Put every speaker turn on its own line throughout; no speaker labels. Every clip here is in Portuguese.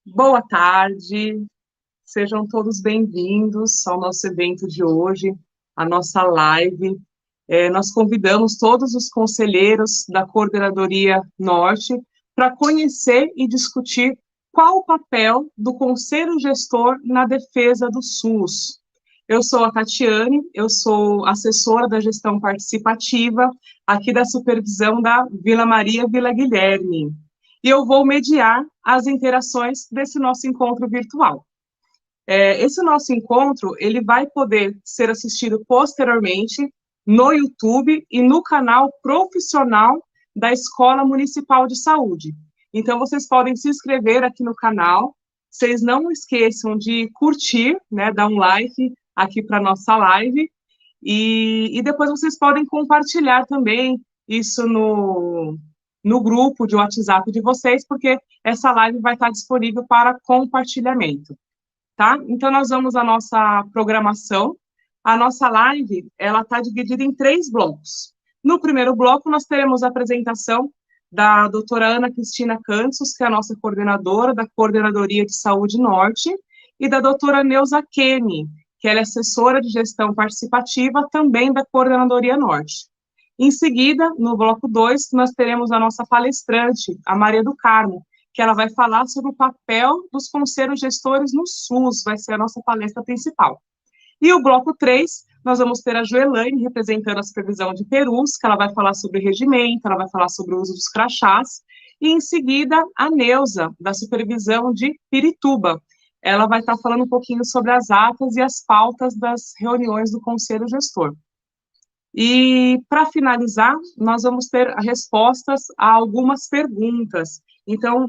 Boa tarde, sejam todos bem-vindos ao nosso evento de hoje, a nossa live. Nós convidamos todos os conselheiros da Coordenadoria Norte para conhecer e discutir qual o papel do Conselho Gestor na defesa do SUS. Eu sou a Tatiane, eu sou assessora da gestão participativa aqui da supervisão da Vila Maria Vila Guilherme. E eu vou mediar as interações desse nosso encontro virtual. Esse nosso encontro, ele vai poder ser assistido posteriormente no YouTube e no canal profissional da Escola Municipal de Saúde. Então, vocês podem se inscrever aqui no canal. Vocês não esqueçam de curtir, né, dar um like aqui para a nossa live. E depois vocês podem compartilhar também isso no grupo de WhatsApp de vocês, porque essa live vai estar disponível para compartilhamento, tá? Então, nós vamos à nossa programação. A nossa live, ela está dividida em 3 blocos. No primeiro bloco, nós teremos a apresentação da doutora Ana Cristina Cantsos, que é a nossa coordenadora da Coordenadoria de Saúde Norte, e da doutora Neuza Kemi, que ela é assessora de gestão participativa também da Coordenadoria Norte. Em seguida, no bloco 2, nós teremos a nossa palestrante, a Maria do Carmo, que ela vai falar sobre o papel dos conselhos gestores no SUS, vai ser a nossa palestra principal. E o bloco 3, nós vamos ter a Joelaine, representando a supervisão de Perus, que ela vai falar sobre regimento, ela vai falar sobre o uso dos crachás, e em seguida, a Neuza, da supervisão de Pirituba. Ela vai estar falando um pouquinho sobre as atas e as pautas das reuniões do conselho gestor. E, para finalizar, nós vamos ter respostas a algumas perguntas. Então,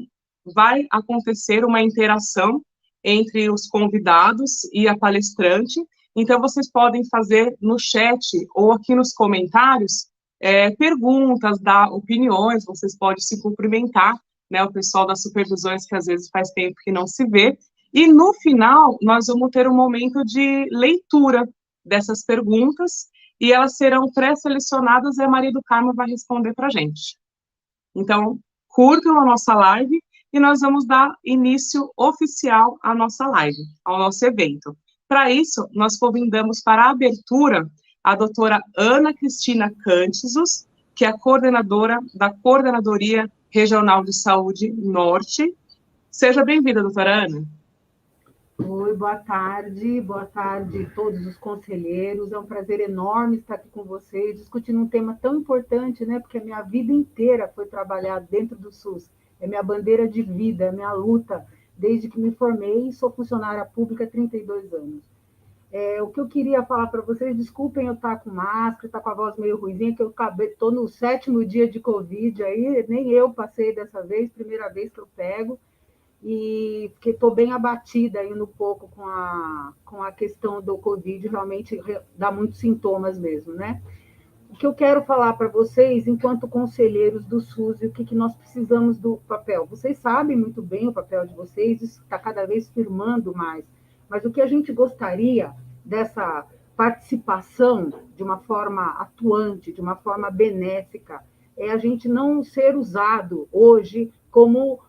vai acontecer uma interação entre os convidados e a palestrante. Então, vocês podem fazer no chat ou aqui nos comentários perguntas, dar opiniões, vocês podem se cumprimentar, né, o pessoal das supervisões que às vezes faz tempo que não se vê. E, no final, nós vamos ter um momento de leitura dessas perguntas, e elas serão pré-selecionadas e a Maria do Carmo vai responder para a gente. Então, curtam a nossa live e nós vamos dar início oficial à nossa live, ao nosso evento. Para isso, nós convidamos para a abertura a doutora Ana Cristina Cantsos, que é a coordenadora da Coordenadoria Regional de Saúde Norte. Seja bem-vinda, doutora Ana.
Oi, boa tarde a todos os conselheiros, é um prazer enorme estar aqui com vocês, discutindo um tema tão importante, né, porque a minha vida inteira foi trabalhar dentro do SUS, é minha bandeira de vida, é minha luta, desde que me formei e sou funcionária pública há 32 anos. O que eu queria falar para vocês, desculpem eu estar com máscara, estar com a voz meio ruizinha, que eu estou no 7º dia de Covid, aí nem eu passei dessa vez, primeira vez que eu pego, e porque estou bem abatida ainda um pouco com a questão do Covid, realmente dá muitos sintomas mesmo, né? O que eu quero falar para vocês, enquanto conselheiros do SUS, e o que nós precisamos do papel. Vocês sabem muito bem o papel de vocês, isso está cada vez firmando mais, mas o que a gente gostaria dessa participação de uma forma atuante, de uma forma benéfica, é a gente não ser usado hoje como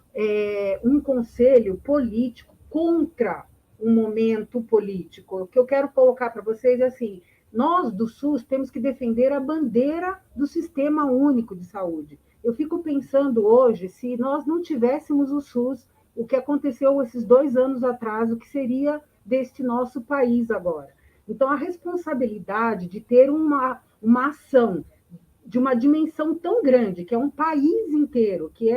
um conselho político contra um momento político. O que eu quero colocar para vocês é assim, nós do SUS temos que defender a bandeira do Sistema Único de Saúde. Eu fico pensando hoje, se nós não tivéssemos o SUS, o que aconteceu esses 2 anos atrás, o que seria deste nosso país agora. Então, a responsabilidade de ter uma ação de uma dimensão tão grande, que é um país inteiro, que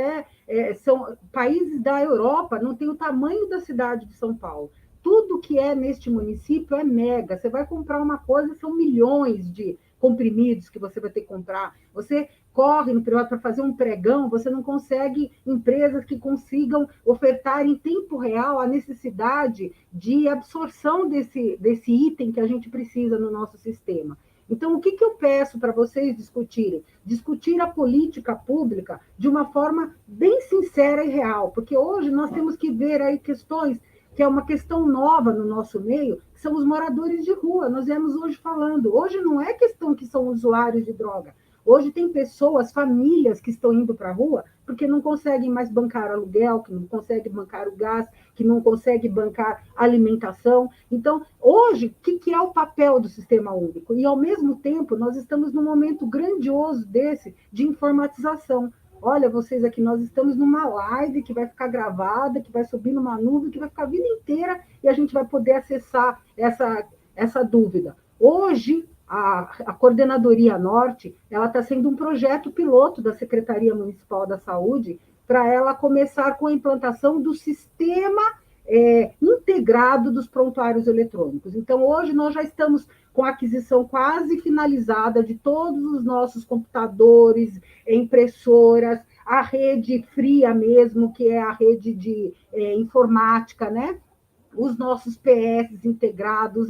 são países da Europa, não tem o tamanho da cidade de São Paulo. Tudo que é neste município é mega. Você vai comprar uma coisa, são milhões de comprimidos que você vai ter que comprar. Você corre no privado para fazer um pregão, você não consegue empresas que consigam ofertar em tempo real a necessidade de absorção desse item que a gente precisa no nosso sistema. Então, o que eu peço para vocês discutirem? Discutir a política pública de uma forma bem sincera e real, porque hoje nós temos que ver aí questões que é uma questão nova no nosso meio, que são os moradores de rua. Nós viemos hoje falando. Hoje não é questão que são usuários de droga. Hoje tem pessoas, famílias que estão indo para a rua porque não conseguem mais bancar aluguel, que não conseguem bancar o gás, que não conseguem bancar alimentação. Então, hoje, o que é o papel do Sistema Único? E, ao mesmo tempo, nós estamos num momento grandioso desse de informatização. Olha, vocês aqui, nós estamos numa live que vai ficar gravada, que vai subir numa nuvem, que vai ficar a vida inteira e a gente vai poder acessar essa dúvida. Hoje, a Coordenadoria Norte ela está sendo um projeto piloto da Secretaria Municipal da Saúde para ela começar com a implantação do sistema integrado dos prontuários eletrônicos. Então, hoje nós já estamos com a aquisição quase finalizada de todos os nossos computadores, impressoras, a rede fria mesmo, que é a rede de informática, né? Os nossos PS integrados,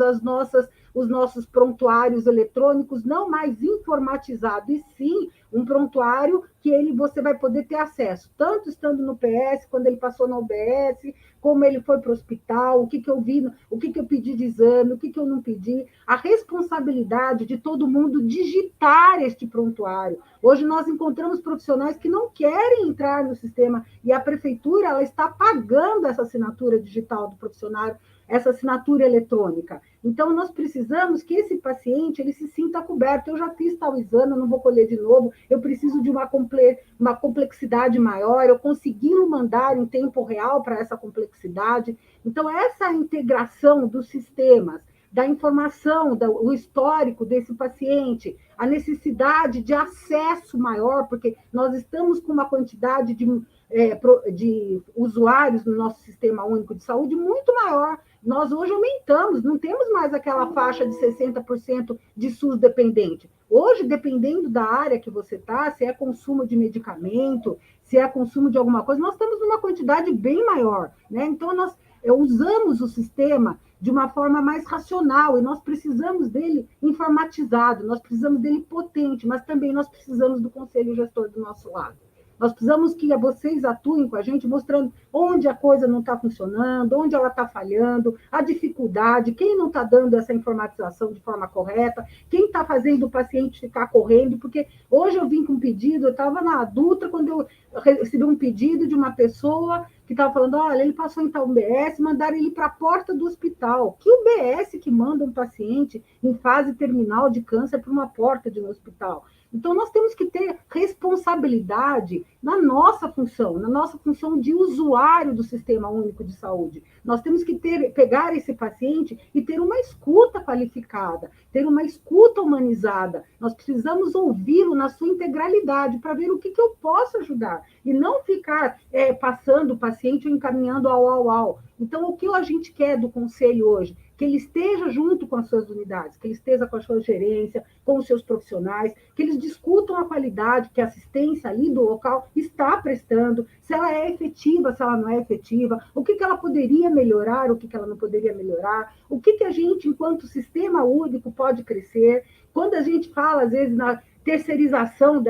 os nossos prontuários eletrônicos, não mais informatizado, e sim um prontuário que você vai poder ter acesso, tanto estando no PS, quando ele passou na UBS, como ele foi para o hospital, o que eu vi, o que eu pedi de exame, o que eu não pedi, a responsabilidade de todo mundo digitar este prontuário. Hoje nós encontramos profissionais que não querem entrar no sistema, e a prefeitura ela está pagando essa assinatura digital do profissional, essa assinatura eletrônica. Então, nós precisamos que esse paciente ele se sinta coberto. Eu já fiz tal exame, eu não vou colher de novo, eu preciso de uma complexidade maior, eu consegui mandar em tempo real para essa complexidade. Então, essa integração dos sistemas, da informação, o histórico desse paciente, a necessidade de acesso maior, porque nós estamos com uma quantidade de usuários no nosso Sistema Único de Saúde muito maior. Nós hoje aumentamos, não temos mais aquela faixa de 60% de SUS dependente. Hoje, dependendo da área que você está, se é consumo de medicamento, se é consumo de alguma coisa, nós estamos numa quantidade bem maior, né? Então, nós usamos o sistema de uma forma mais racional, e nós precisamos dele informatizado, nós precisamos dele potente, mas também nós precisamos do conselho gestor do nosso lado. Nós precisamos que vocês atuem com a gente, mostrando onde a coisa não está funcionando, onde ela está falhando, a dificuldade, quem não está dando essa informatização de forma correta, quem está fazendo o paciente ficar correndo, porque hoje eu vim com um pedido, eu estava na Dutra, quando eu recebi um pedido de uma pessoa que estava falando, olha, ele passou em tal UBS, mandaram ele para a porta do hospital. Que UBS que manda um paciente em fase terminal de câncer para uma porta de um hospital? Então, nós temos que ter responsabilidade na nossa função de usuário do Sistema Único de Saúde. Nós temos que pegar esse paciente e ter uma escuta qualificada, ter uma escuta humanizada. Nós precisamos ouvi-lo na sua integralidade para ver o que eu posso ajudar e não ficar passando o paciente ou encaminhando ao. Então, o que a gente quer do conselho hoje? Que ele esteja junto com as suas unidades, que ele esteja com a sua gerência, com os seus profissionais, que eles discutam a qualidade que a assistência ali do local está prestando, se ela é efetiva, se ela não é efetiva, o que ela poderia melhorar, o que ela não poderia melhorar, o que a gente, enquanto sistema único, pode crescer. Quando a gente fala, às vezes, na terceirização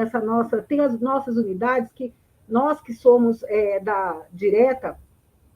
tem as nossas unidades, que nós que somos da direta,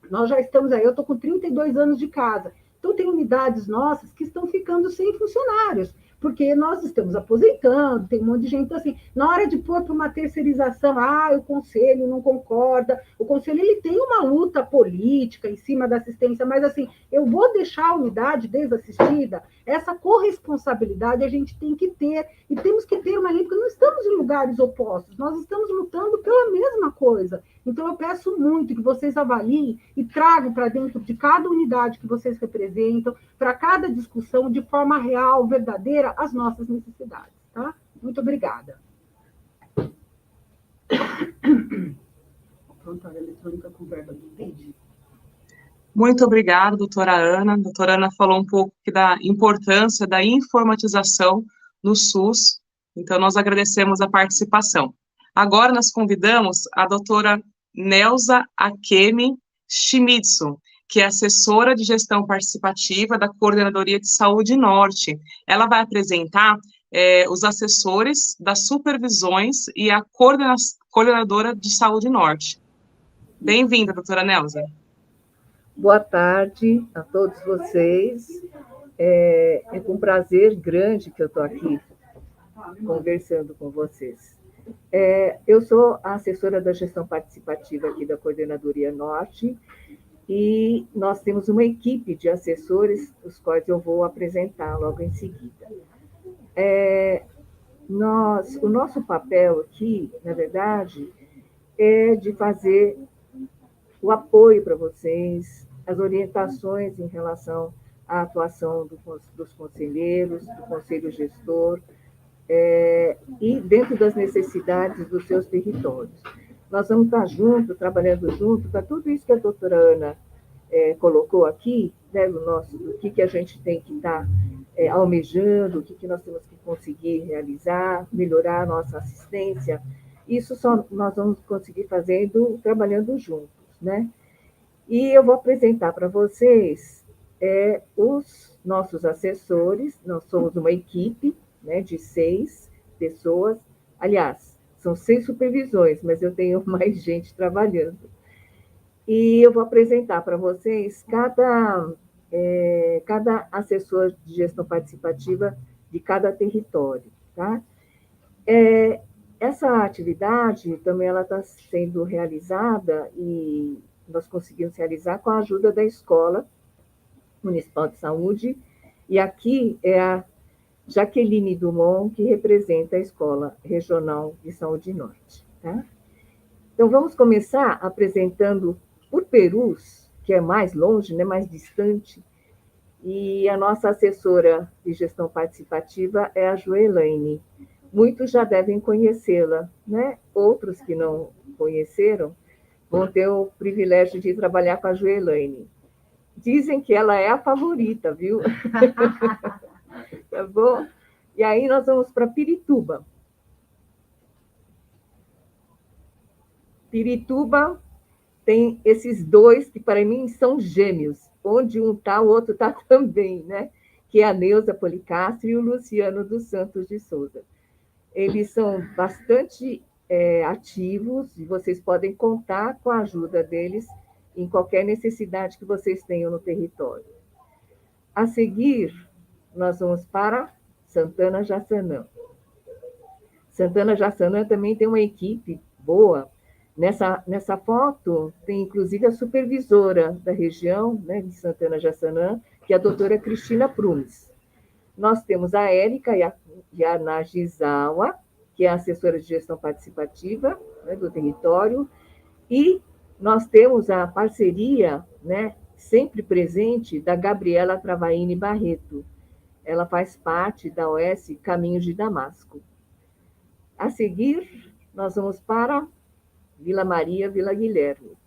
nós já estamos aí, eu estou com 32 anos de casa. Então, tem unidades nossas que estão ficando sem funcionários, porque nós estamos aposentando, tem um monte de gente. Então, assim, na hora de pôr para uma terceirização, o conselho não concorda, o conselho ele tem uma luta política em cima da assistência, mas, assim, eu vou deixar a unidade desassistida, essa corresponsabilidade a gente tem que ter, e temos que ter uma linha, porque não estamos em lugares opostos, nós estamos lutando pela mesma coisa. Então, eu peço muito que vocês avaliem e tragam para dentro de cada unidade que vocês representam, para cada discussão, de forma real, verdadeira, as nossas necessidades. Tá? Muito obrigada. Prontuário eletrônica com verba do BID.
Muito obrigada, doutora Ana. A doutora Ana falou um pouco da importância da informatização no SUS, então nós agradecemos a participação. Agora nós convidamos a doutora Nelza Akemi Shimizu, que é assessora de gestão participativa da Coordenadoria de Saúde Norte. Ela vai apresentar os assessores das supervisões e a coordenadora de Saúde Norte. Bem-vinda, doutora Nelza.
Boa tarde a todos vocês. É com prazer grande que eu estou aqui conversando com vocês. Eu sou a assessora da gestão participativa aqui da Coordenadoria Norte, e nós temos uma equipe de assessores, os quais eu vou apresentar logo em seguida. O nosso papel aqui, na verdade, é de fazer o apoio para vocês, as orientações em relação à atuação dos conselheiros, do conselho gestor, e dentro das necessidades dos seus territórios. Nós vamos estar juntos, trabalhando junto, para tudo isso que a doutora Ana colocou aqui, né, do que a gente tem que estar almejando, o que nós temos que conseguir realizar, melhorar a nossa assistência. Isso só nós vamos conseguir fazendo, trabalhando juntos, né? E eu vou apresentar para vocês os nossos assessores. Nós somos uma equipe, né, de 6 pessoas. Aliás, são 6 supervisões, mas eu tenho mais gente trabalhando. E eu vou apresentar para vocês cada assessor de gestão participativa de cada território, tá? Essa atividade também ela está sendo realizada, e nós conseguimos realizar com a ajuda da Escola Municipal de Saúde, e aqui é a Jaqueline Dumont, que representa a Escola Regional de Saúde Norte. Tá? Então, vamos começar apresentando por Perus, que é mais longe, né, mais distante, e a nossa assessora de gestão participativa é a Joelaine. Muitos já devem conhecê-la, né? Outros que não conheceram vão ter o privilégio de trabalhar com a Joelaine. Dizem que ela é a favorita, viu? Tá bom? E aí nós vamos para Pirituba. Pirituba tem esses 2 que, para mim, são gêmeos. Onde um está, o outro está também, né? Que é a Neuza Policastro e o Luciano dos Santos de Souza. Eles são bastante ativos, e vocês podem contar com a ajuda deles em qualquer necessidade que vocês tenham no território. A seguir, nós vamos para Santana Jaçanã. Santana Jaçanã também tem uma equipe boa. Nessa foto, tem inclusive a supervisora da região, né, de Santana Jaçanã, que é a doutora Cristina Prumes. Nós temos a Érica e a Nagizawa, que é a assessora de gestão participativa, né, do território, e nós temos a parceria, né, sempre presente, da Gabriela Travaini Barreto. Ela faz parte da OS Caminhos de Damasco. A seguir, nós vamos para Vila Maria, Vila Guilherme.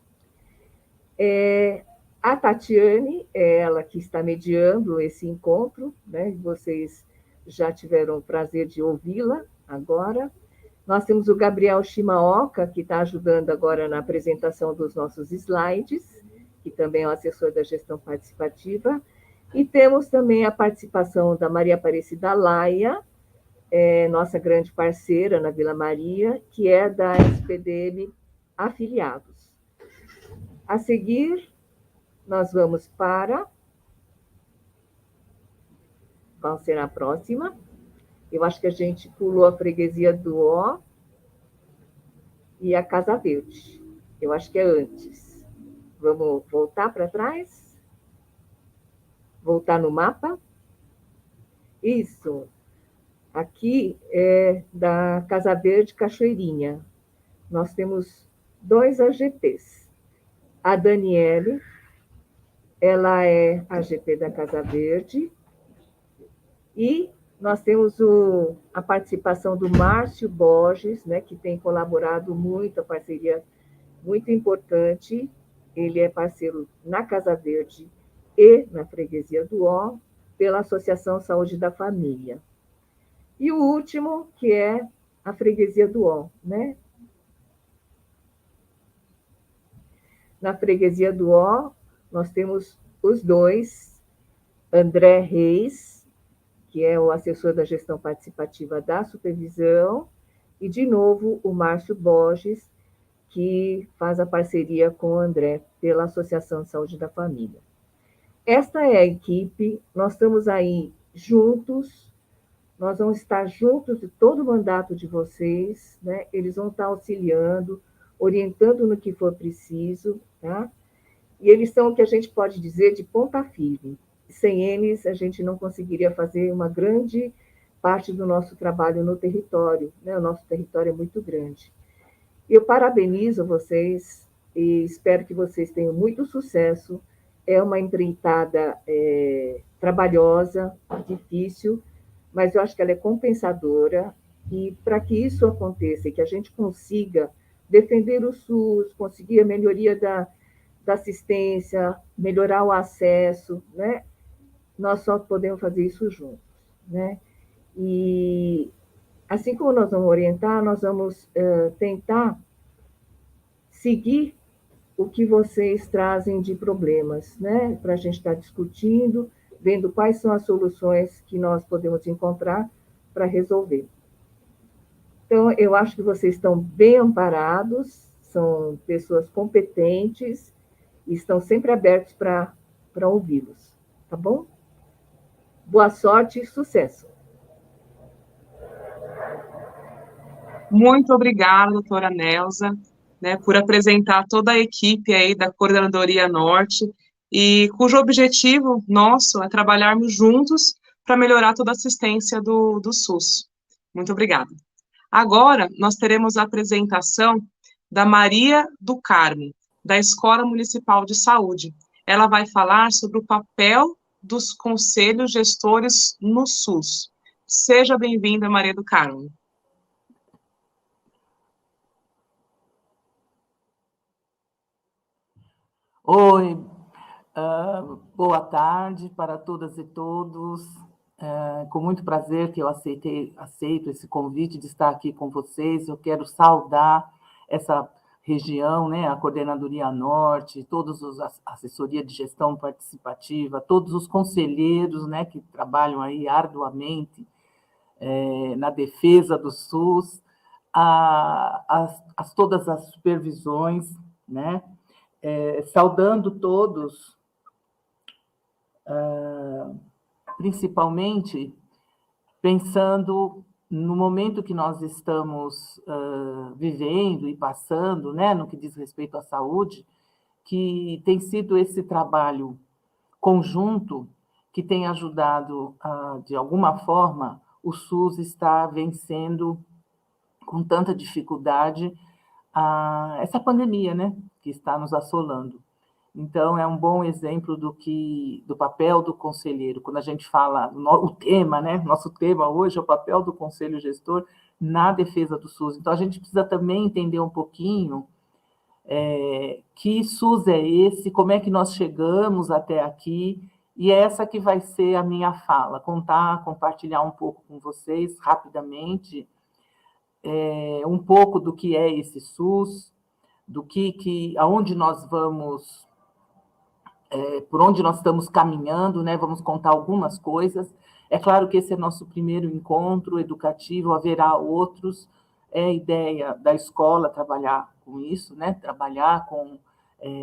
A Tatiane é ela que está mediando esse encontro, né? Vocês já tiveram o prazer de ouvi-la agora. Nós temos o Gabriel Shimaoka, que está ajudando agora na apresentação dos nossos slides, que também é o assessor da gestão participativa. E temos também a participação da Maria Aparecida Laia, nossa grande parceira na Vila Maria, que é da SPDM Afiliados. A seguir, nós vamos para... Qual será a próxima? Eu acho que a gente pulou a Freguesia do Ó e a Casa Verde. Eu acho que é antes. Vamos voltar para trás? Voltar no mapa? Isso. Aqui é da Casa Verde Cachoeirinha. Nós temos 2 AGPs. A Daniele, ela é a AGP da Casa Verde, e nós temos a participação do Márcio Borges, né, que tem colaborado muito, a parceria muito importante. Ele é parceiro na Casa Verde e na Freguesia do Ó, pela Associação Saúde da Família. E o último, que é a Freguesia do Ó, né? Na Freguesia do Ó, nós temos os 2, André Reis, que é o assessor da gestão participativa da supervisão, e, de novo, o Márcio Borges, que faz a parceria com o André pela Associação de Saúde da Família. Esta é a equipe, nós estamos aí juntos, Nós vamos estar juntos de todo o mandato de vocês, né? Eles vão estar auxiliando, orientando no que for preciso, tá? E eles são o que a gente pode dizer de ponta firme. Sem eles, a gente não conseguiria fazer uma grande parte do nosso trabalho no território, né? O nosso território é muito grande. Eu parabenizo vocês e espero que vocês tenham muito sucesso. É uma empreitada trabalhosa, difícil, mas eu acho que ela é compensadora. E para que isso aconteça e que a gente consiga defender o SUS, conseguir a melhoria da assistência, melhorar o acesso, né? Nós só podemos fazer isso juntos, né? E assim como nós vamos orientar, nós vamos tentar seguir o que vocês trazem de problemas, né? Para a gente estar discutindo, vendo quais são as soluções que nós podemos encontrar para resolver. Então, eu acho que vocês estão bem amparados, são pessoas competentes e estão sempre abertos para ouvi-los, tá bom? Boa sorte e sucesso.
Muito obrigada, doutora Nelza, né, por apresentar toda a equipe aí da Coordenadoria Norte, e cujo objetivo nosso é trabalharmos juntos para melhorar toda a assistência do SUS. Muito obrigada. Agora, nós teremos a apresentação da Maria do Carmo, da Escola Municipal de Saúde. Ela vai falar sobre o papel dos conselhos gestores no SUS. Seja bem-vinda, Maria do Carmo.
Oi, boa tarde para todas e todos. Com muito prazer que eu aceito esse convite de estar aqui com vocês. Eu quero saudar essa região, né, a Coordenadoria Norte, todos a assessoria de gestão participativa, todos os conselheiros, né, que trabalham aí arduamente na defesa do SUS, todas as supervisões, né, saudando todos, principalmente pensando no momento que nós estamos vivendo e passando, né, no que diz respeito à saúde, que tem sido esse trabalho conjunto que tem ajudado, de alguma forma, o SUS estar vencendo com tanta dificuldade essa pandemia, né, que está nos assolando. Então, é um bom exemplo do papel do conselheiro. Quando a gente fala, o tema, né, nosso tema hoje é o papel do conselho gestor na defesa do SUS. Então, a gente precisa também entender um pouquinho que SUS é esse, como é que nós chegamos até aqui, e é essa que vai ser a minha fala, compartilhar um pouco com vocês, rapidamente, um pouco do que é esse SUS, aonde nós vamos, por onde nós estamos caminhando, né? Vamos contar algumas coisas. É claro que esse é nosso primeiro encontro educativo, haverá outros. É a ideia da escola trabalhar com isso, né? Trabalhar com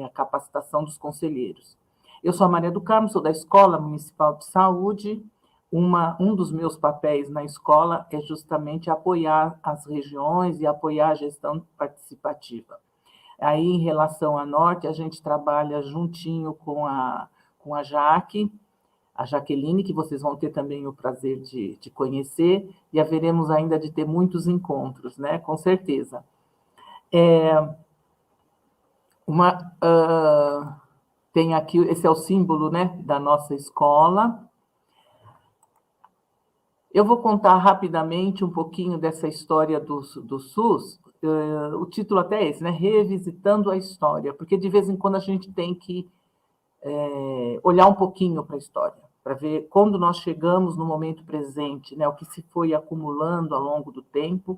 a capacitação dos conselheiros. Eu sou a Maria do Carmo, sou da Escola Municipal de Saúde. Um dos meus papéis na escola é justamente apoiar as regiões e apoiar a gestão participativa. Aí, em relação à Norte, a gente trabalha juntinho com a Jaqueline, que vocês vão ter também o prazer de conhecer, e haveremos ainda de ter muitos encontros, né? Com certeza. Tem aqui, esse é o símbolo, né, da nossa escola. Eu vou contar rapidamente um pouquinho dessa história do SUS. O título até é esse, né? Revisitando a história, porque de vez em quando a gente tem que olhar um pouquinho para a história, para ver quando nós chegamos no momento presente, né? O que se foi acumulando ao longo do tempo,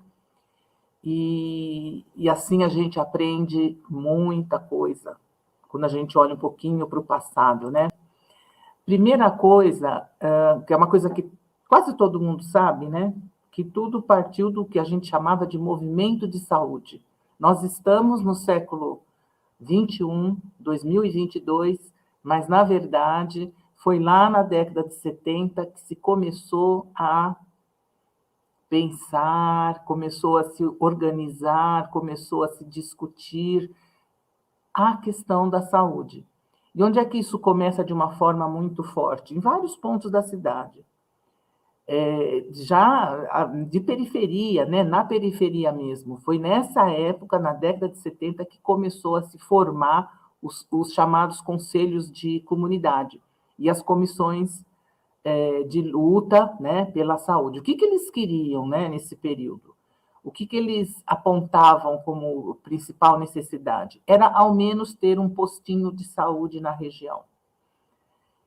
e assim a gente aprende muita coisa, quando a gente olha um pouquinho para o passado, né? Primeira coisa, que é uma coisa que quase todo mundo sabe, né? Que tudo partiu do que a gente chamava de movimento de saúde. Nós estamos no século 21, 2022, mas, na verdade, foi lá na década de 70 que se começou a pensar, começou a se organizar, começou a se discutir a questão da saúde. E onde é que isso começa de uma forma muito forte? Em vários pontos da cidade. Já de periferia, né, na periferia mesmo. Foi nessa época, na década de 70, que começou a se formar os chamados conselhos de comunidade e as comissões de luta, né, pela saúde. O que eles queriam, né, nesse período? O que eles apontavam como principal necessidade? Era, ao menos, ter um postinho de saúde na região.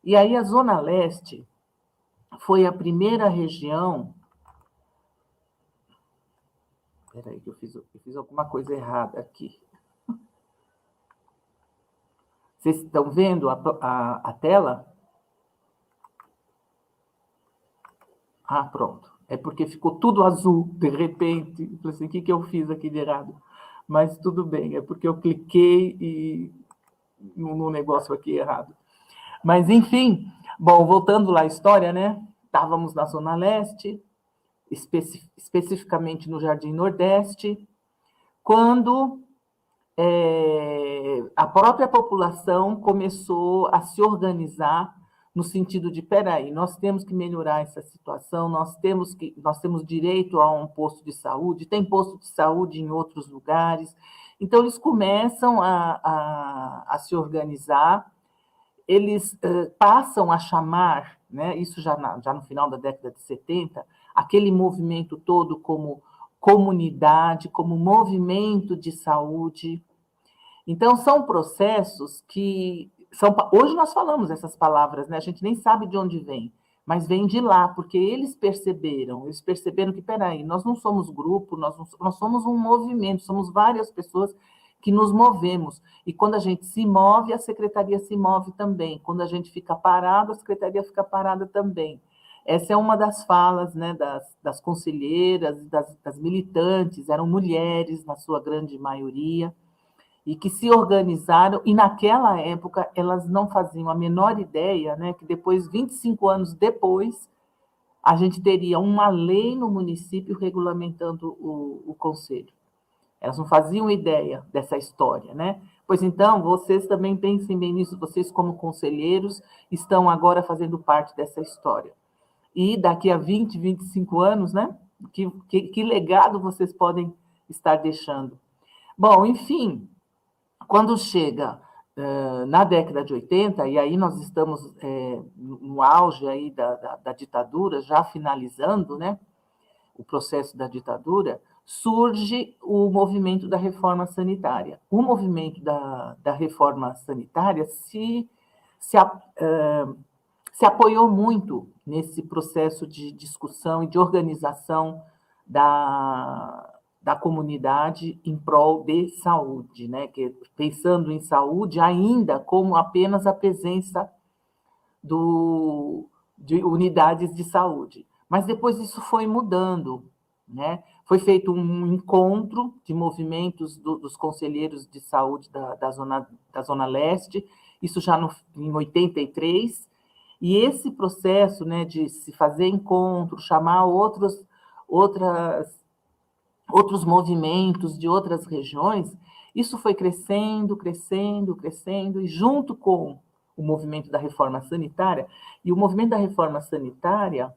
E aí a Zona Leste foi a primeira região... Espera aí, que eu fiz alguma coisa errada aqui. Vocês estão vendo a tela? Ah, pronto. É porque ficou tudo azul, de repente. Eu falei assim, o que eu fiz aqui de errado? Mas tudo bem, é porque eu cliquei no negócio aqui errado. Mas, enfim, bom, voltando lá à história, né? Estávamos na Zona Leste, especificamente no Jardim Nordeste, quando a própria população começou a se organizar no sentido de, peraí, nós temos que melhorar essa situação, nós temos direito a um posto de saúde, tem posto de saúde em outros lugares. Então, eles começam a se organizar, eles passam a chamar, né, isso já no final da década de 70, aquele movimento todo como comunidade, como movimento de saúde. Então, são processos que... hoje nós falamos essas palavras, né? A gente nem sabe de onde vem, mas vem de lá, porque eles perceberam que, peraí, nós não somos grupo, nós somos um movimento, somos várias pessoas que nos movemos. E quando a gente se move, a secretaria se move também. Quando a gente fica parado, a secretaria fica parada também. Essa é uma das falas, né, das conselheiras, das militantes, eram mulheres, na sua grande maioria, e que se organizaram, e naquela época elas não faziam a menor ideia, né, que depois, 25 anos depois, a gente teria uma lei no município regulamentando o conselho. Elas não faziam ideia dessa história, né? Pois então, vocês também pensem bem nisso, vocês como conselheiros estão agora fazendo parte dessa história. E daqui a 20, 25 anos, né? Que legado vocês podem estar deixando? Bom, enfim, quando chega na década de 80, e aí nós estamos no auge aí da ditadura, já finalizando, né, o processo da ditadura, surge o movimento da reforma sanitária. O movimento da reforma sanitária se apoiou muito nesse processo de discussão e de organização da comunidade em prol de saúde, né? Que, pensando em saúde ainda como apenas a presença de unidades de saúde. Mas depois isso foi mudando, né? Foi feito um encontro de movimentos dos conselheiros de saúde da Zona Leste, isso já em 83, e esse processo, né, de se fazer encontro, chamar outros movimentos de outras regiões, isso foi crescendo, crescendo, crescendo, e junto com o movimento da reforma sanitária, e o movimento da reforma sanitária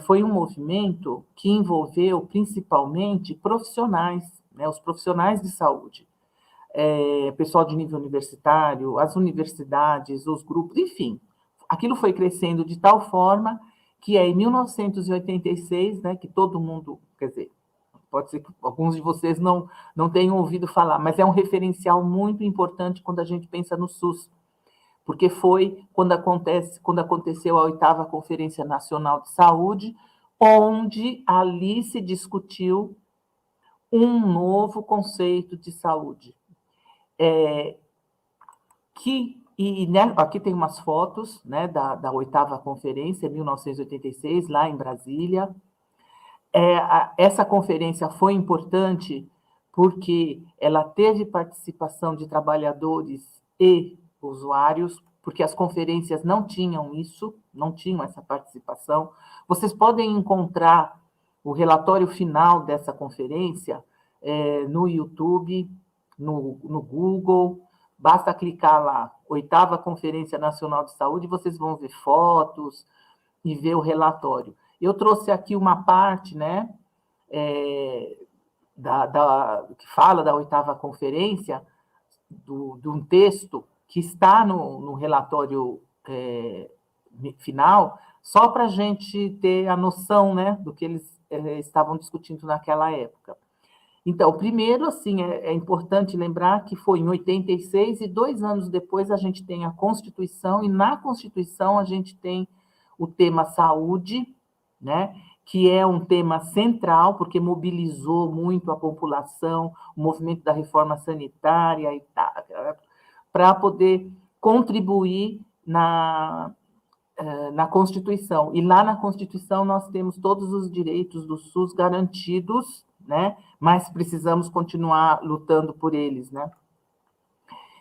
foi um movimento que envolveu principalmente profissionais, né, os profissionais de saúde, pessoal de nível universitário, as universidades, os grupos, enfim, aquilo foi crescendo de tal forma que em 1986, né, que todo mundo, quer dizer, pode ser que alguns de vocês não tenham ouvido falar, mas é um referencial muito importante quando a gente pensa no SUS, porque foi quando aconteceu a 8ª Conferência Nacional de Saúde, onde ali se discutiu um novo conceito de saúde. Né, aqui tem umas fotos, né, da 8ª Conferência, 1986, lá em Brasília. Essa conferência foi importante porque ela teve participação de trabalhadores e usuários, porque as conferências não tinham essa participação. Vocês podem encontrar o relatório final dessa conferência no YouTube, no Google, basta clicar lá, 8ª Conferência Nacional de Saúde, vocês vão ver fotos e ver o relatório. Eu trouxe aqui uma parte, né, que fala da 8ª Conferência, de um texto que está no relatório final, só para a gente ter a noção, né, do que eles estavam discutindo naquela época. Então, primeiro, assim, é importante lembrar que foi em 86 e 2 anos depois a gente tem a Constituição, e na Constituição a gente tem o tema saúde, né, que é um tema central, porque mobilizou muito a população, o movimento da reforma sanitária, e para poder contribuir na Constituição. E lá na Constituição nós temos todos os direitos do SUS garantidos, né? Mas precisamos continuar lutando por eles, né?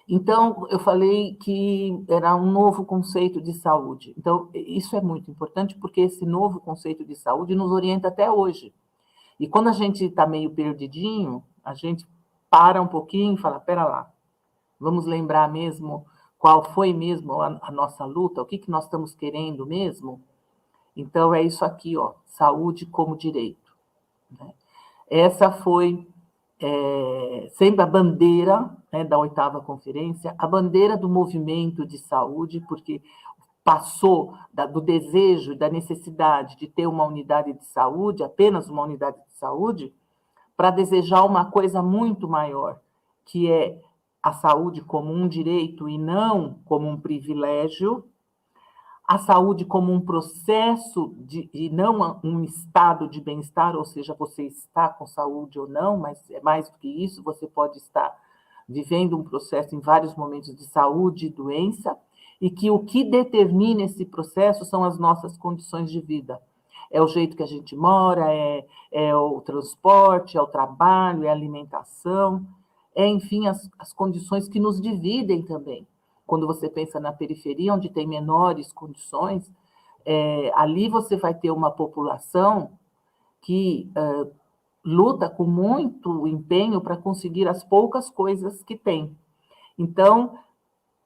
Então, eu falei que era um novo conceito de saúde. Então, isso é muito importante, porque esse novo conceito de saúde nos orienta até hoje. E quando a gente está meio perdidinho, a gente para um pouquinho e fala, pera lá, vamos lembrar mesmo qual foi mesmo a nossa luta, o que nós estamos querendo mesmo? Então, é isso aqui, ó, saúde como direito, né? Essa foi sempre a bandeira, né, da 8ª Conferência, a bandeira do movimento de saúde, porque passou do desejo, da necessidade de ter uma unidade de saúde, apenas uma unidade de saúde, para desejar uma coisa muito maior, que é a saúde como um direito e não como um privilégio, a saúde como um processo e não um estado de bem-estar, ou seja, você está com saúde ou não, mas é mais do que isso, você pode estar vivendo um processo em vários momentos de saúde e doença, e que o que determina esse processo são as nossas condições de vida. É o jeito que a gente mora, é o transporte, é o trabalho, é a alimentação, enfim, as condições que nos dividem também. Quando você pensa na periferia, onde tem menores condições, ali você vai ter uma população que luta com muito empenho para conseguir as poucas coisas que tem. Então,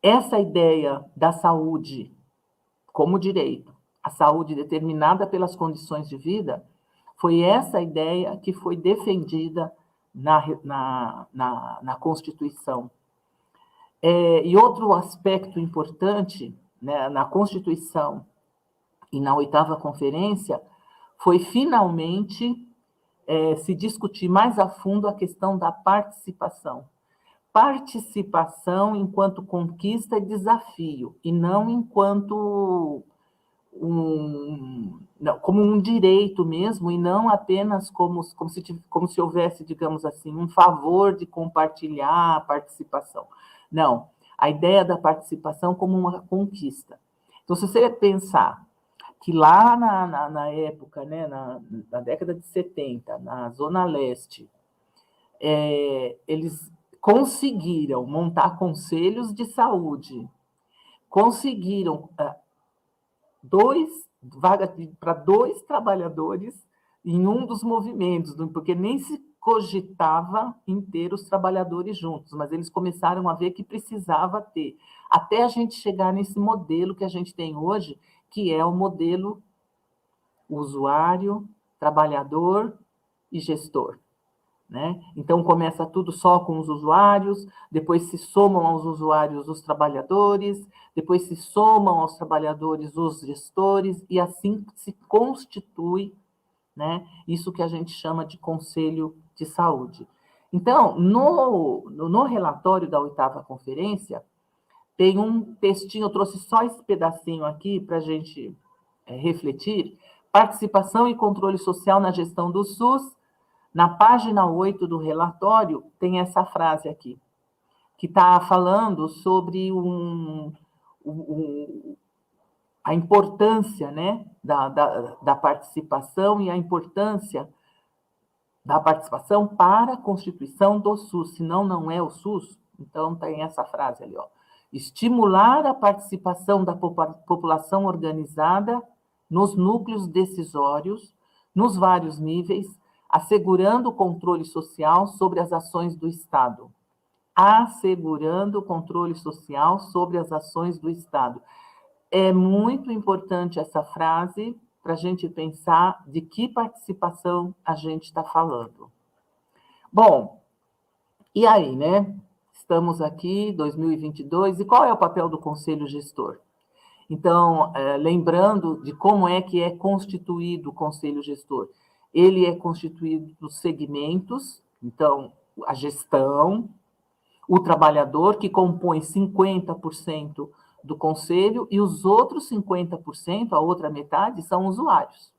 essa ideia da saúde como direito, a saúde determinada pelas condições de vida, foi essa ideia que foi defendida na Constituição. E outro aspecto importante, né, na Constituição e na 8ª Conferência foi finalmente se discutir mais a fundo a questão da participação. Participação enquanto conquista e desafio, e não enquanto como um direito mesmo, e não apenas como se houvesse, digamos assim, um favor de compartilhar a participação. Não, a ideia da participação como uma conquista. Então, se você pensar que lá na época, né, na década de 70, na Zona Leste, eles conseguiram montar conselhos de saúde, conseguiram vagas para 2 trabalhadores em um dos movimentos, porque nem se cogitava em ter os trabalhadores juntos, mas eles começaram a ver que precisava ter, até a gente chegar nesse modelo que a gente tem hoje, que é o modelo usuário, trabalhador e gestor, né? Então, começa tudo só com os usuários, depois se somam aos usuários os trabalhadores, depois se somam aos trabalhadores os gestores, e assim se constitui, né, isso que a gente chama de Conselho de Saúde. Então, no relatório da 8ª Conferência, tem um textinho, eu trouxe só esse pedacinho aqui para a gente refletir, participação e controle social na gestão do SUS. Na página 8 do relatório, tem essa frase aqui, que está falando sobre a importância, né, da participação, e a importância da participação para a constituição do SUS, senão não é o SUS. Então, tem essa frase ali, ó. Estimular a participação da população organizada nos núcleos decisórios, nos vários níveis, assegurando o controle social sobre as ações do Estado. Assegurando o controle social sobre as ações do Estado. É muito importante essa frase para a gente pensar de que participação a gente está falando. Bom, e aí, né? Estamos aqui, 2022, e qual é o papel do Conselho Gestor? Então, lembrando de como é que é constituído o Conselho Gestor. Ele é constituído dos segmentos, então, a gestão, o trabalhador, que compõe 50% do conselho, e os outros 50%, a outra metade, são usuários.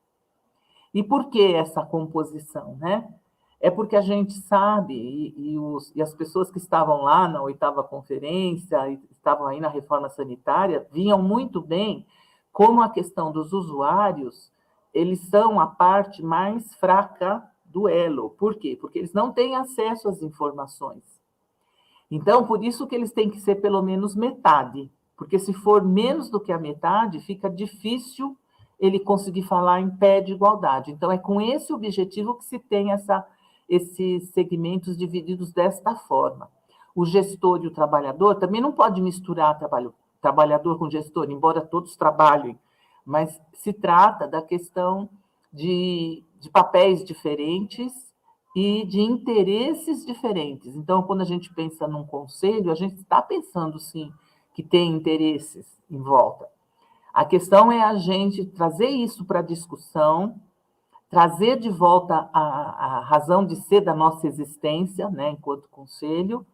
E por que essa composição, né? É porque a gente sabe, e as pessoas que estavam lá na 8ª conferência, e estavam aí na reforma sanitária, viam muito bem como a questão dos usuários, eles são a parte mais fraca do elo. Por quê? Porque eles não têm acesso às informações. Então, por isso que eles têm que ser pelo menos metade, porque se for menos do que a metade, fica difícil ele conseguir falar em pé de igualdade. Então, é com esse objetivo que se tem esses segmentos divididos desta forma. O gestor e o trabalhador também não pode misturar trabalhador com gestor, embora todos trabalhem, mas se trata da questão de papéis diferentes e de interesses diferentes. Então, quando a gente pensa num conselho, a gente está pensando, sim, que tem interesses em volta. A questão é a gente trazer isso para a discussão, trazer de volta a razão de ser da nossa existência, né, enquanto conselho,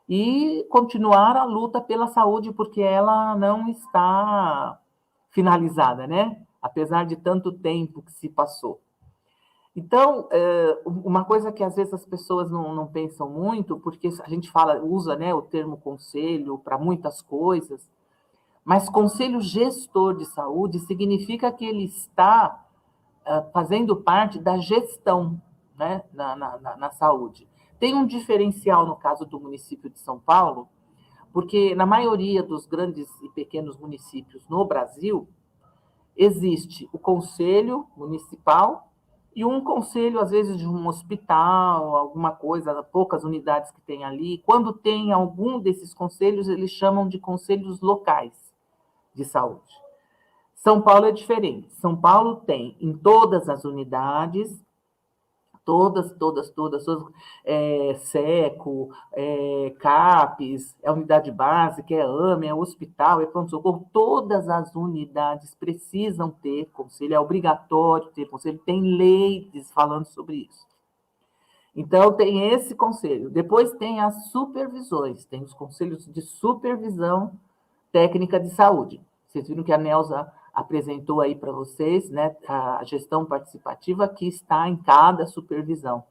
e continuar a luta pela saúde, porque ela não está finalizada, né? Apesar de tanto tempo que se passou. Então, uma coisa que às vezes as pessoas não pensam muito, porque a gente usa, né, o termo conselho para muitas coisas, mas conselho gestor de saúde significa que ele está fazendo parte da gestão, né, na saúde. Tem um diferencial no caso do município de São Paulo, porque na maioria dos grandes e pequenos municípios no Brasil, existe o conselho municipal e um conselho, às vezes, de um hospital, alguma coisa, poucas unidades que tem ali. Quando tem algum desses conselhos, eles chamam de conselhos locais de saúde. São Paulo é diferente. São Paulo tem em todas as unidades, todas, SECO, CAPES, é unidade básica, é AME, é hospital, é pronto-socorro, todas as unidades precisam ter conselho, é obrigatório ter conselho, tem leis falando sobre isso. Então, tem esse conselho. Depois tem as supervisões, tem os conselhos de supervisão técnica de saúde. Vocês viram que a Nelza apresentou aí para vocês, né, a gestão participativa que está em cada supervisão.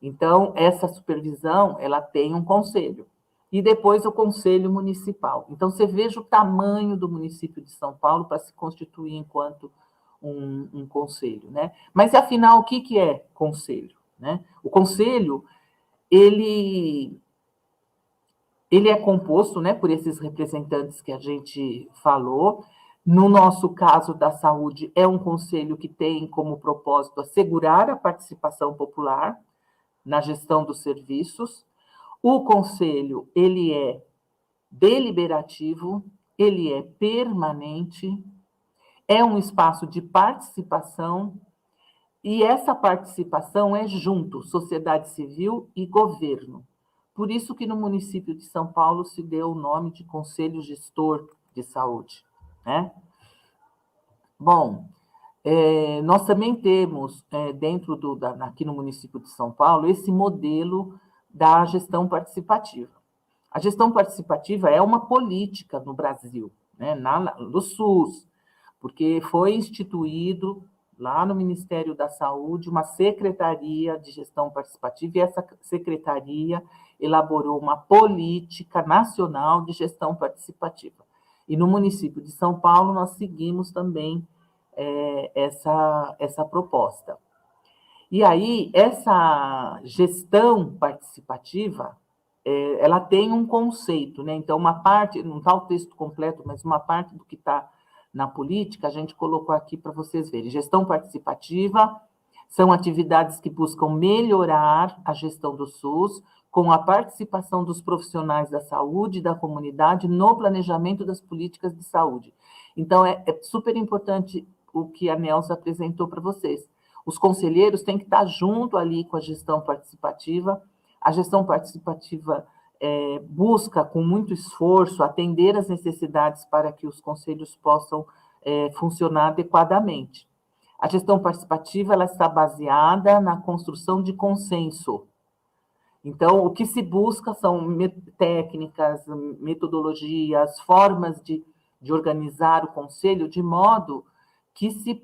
Então, essa supervisão, ela tem um conselho. E depois o conselho municipal. Então, você veja o tamanho do município de São Paulo para se constituir enquanto um conselho, né? Mas, afinal, o que é conselho, né? O conselho, ele é composto, né, por esses representantes que a gente falou. No nosso caso da saúde, é um conselho que tem como propósito assegurar a participação popular na gestão dos serviços. O conselho, ele é deliberativo, ele é permanente, é um espaço de participação, e essa participação é junto, sociedade civil e governo. Por isso que no município de São Paulo se deu o nome de Conselho Gestor de Saúde, né? Bom, nós também temos, dentro aqui no município de São Paulo, esse modelo da gestão participativa. A gestão participativa é uma política no Brasil, né, do SUS, porque foi instituído lá no Ministério da Saúde uma secretaria de gestão participativa, e essa secretaria elaborou uma política nacional de gestão participativa. E no município de São Paulo, nós seguimos também essa proposta. E aí, essa gestão participativa, ela tem um conceito, né? Então, uma parte, não está o texto completo, mas uma parte do que está na política, a gente colocou aqui para vocês verem. Gestão participativa São atividades que buscam melhorar a gestão do SUS, com a participação dos profissionais da saúde e da comunidade no planejamento das políticas de saúde. Então, é super importante o que a Nelsa apresentou para vocês. Os conselheiros têm que estar junto ali com a gestão participativa. A gestão participativa busca, com muito esforço, atender às necessidades para que os conselhos possam funcionar adequadamente. A gestão participativa ela está baseada na construção de consenso. Então, o que se busca são técnicas, metodologias, formas de organizar o conselho de modo que se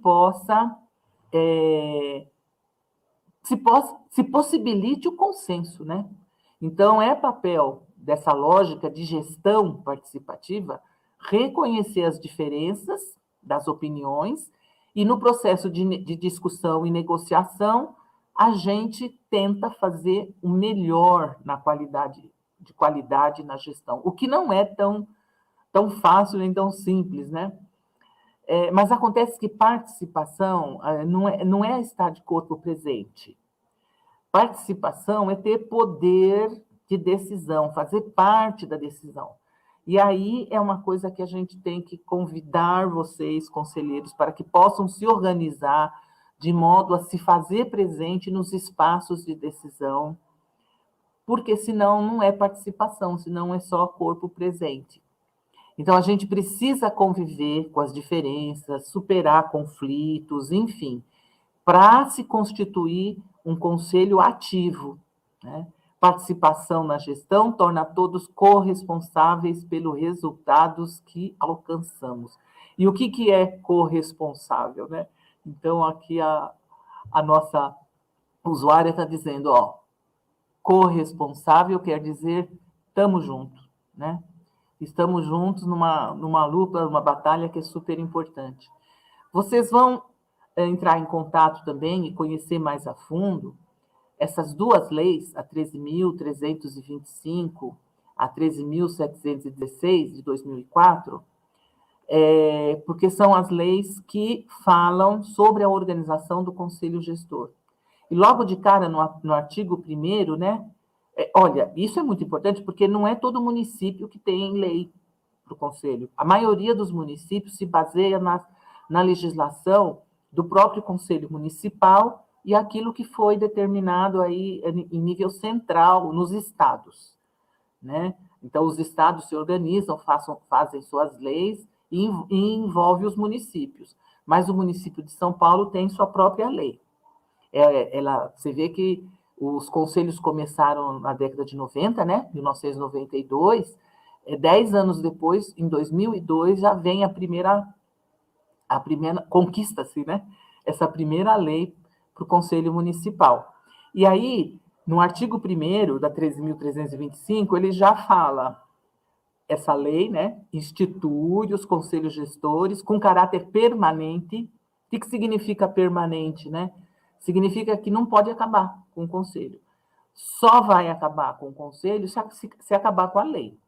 possibilite o consenso, né? Então, é papel dessa lógica de gestão participativa reconhecer as diferenças das opiniões e, no processo de discussão e negociação, a gente tenta fazer o melhor na qualidade na gestão, o que não é tão fácil nem tão simples, né? Mas acontece que participação não é estar de corpo presente. Participação é ter poder de decisão, fazer parte da decisão. E aí é uma coisa que a gente tem que convidar vocês, conselheiros, para que possam se organizar de modo a se fazer presente nos espaços de decisão, porque senão não é participação, senão é só corpo presente. Então, a gente precisa conviver com as diferenças, superar conflitos, enfim, para se constituir um conselho ativo, né? Participação na gestão torna todos corresponsáveis pelos resultados que alcançamos. E o que é corresponsável, né? Então, aqui a nossa usuária está dizendo, corresponsável quer dizer estamos juntos, né? Estamos juntos numa luta, numa batalha que é super importante. Vocês vão entrar em contato também e conhecer mais a fundo essas duas leis, a 13.325, a 13.716, de 2004, porque são as leis que falam sobre a organização do Conselho Gestor. E logo de cara, no artigo 1º, né? Olha, isso é muito importante, porque não é todo município que tem lei para o Conselho. A maioria dos municípios se baseia na legislação do próprio Conselho Municipal e aquilo que foi determinado aí em nível central nos estados, né? Então, os estados se organizam, fazem suas leis e envolve os municípios. Mas o município de São Paulo tem sua própria lei. Você vê que os conselhos começaram na década de 90, né? 1992. 10 anos depois, em 2002, já vem a primeira conquista-se, né? Essa primeira lei para o Conselho Municipal. E aí, no artigo 1º da 13.325, ele já fala, essa lei, né, institui os conselhos gestores com caráter permanente. O que significa permanente, né? Significa que não pode acabar com o conselho. Só vai acabar com o conselho se acabar com a lei.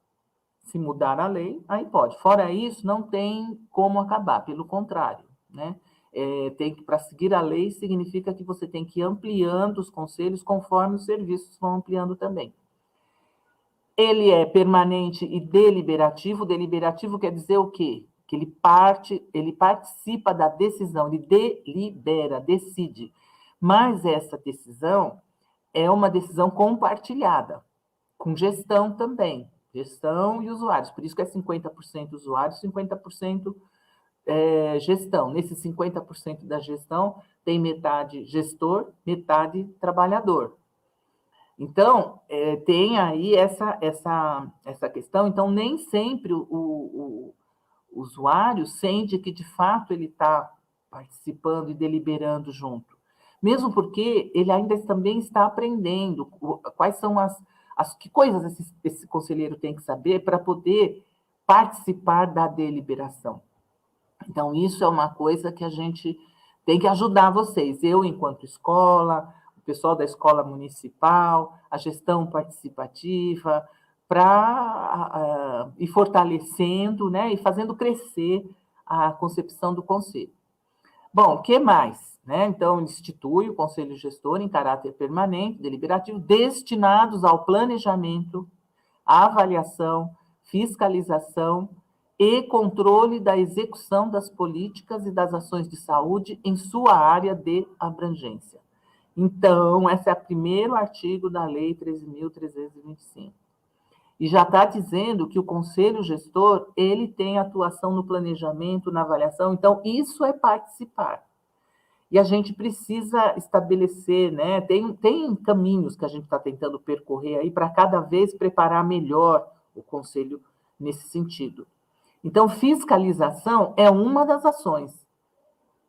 Se mudar a lei, aí pode. Fora isso, não tem como acabar, pelo contrário, né? Para seguir a lei, significa que você tem que ir ampliando os conselhos conforme os serviços vão ampliando também. Ele é permanente e deliberativo. Deliberativo quer dizer o quê? Que ele participa da decisão, ele delibera, decide. Mas essa decisão é uma decisão compartilhada, com gestão também. Gestão e usuários. Por isso que é 50% usuários, 50% gestão. Nesse 50% da gestão, tem metade gestor, metade trabalhador. Então, tem aí essa questão. Então, nem sempre o usuário sente que, de fato, ele está participando e deliberando junto. Mesmo porque ele ainda também está aprendendo quais são que coisas esse conselheiro tem que saber para poder participar da deliberação. Então, isso é uma coisa que a gente tem que ajudar vocês. Eu, enquanto escola, o pessoal da escola municipal, a gestão participativa, para ir fortalecendo, né, e fazendo crescer a concepção do conselho. Bom, o que mais? Né? Então, institui o Conselho Gestor em caráter permanente, deliberativo, destinados ao planejamento, avaliação, fiscalização e controle da execução das políticas e das ações de saúde em sua área de abrangência. Então, esse é o primeiro artigo da Lei 13.325. E já está dizendo que o Conselho Gestor, ele tem atuação no planejamento, na avaliação, então isso é participar. E a gente precisa estabelecer, né? Tem caminhos que a gente está tentando percorrer aí para cada vez preparar melhor o Conselho nesse sentido. Então, fiscalização é uma das ações,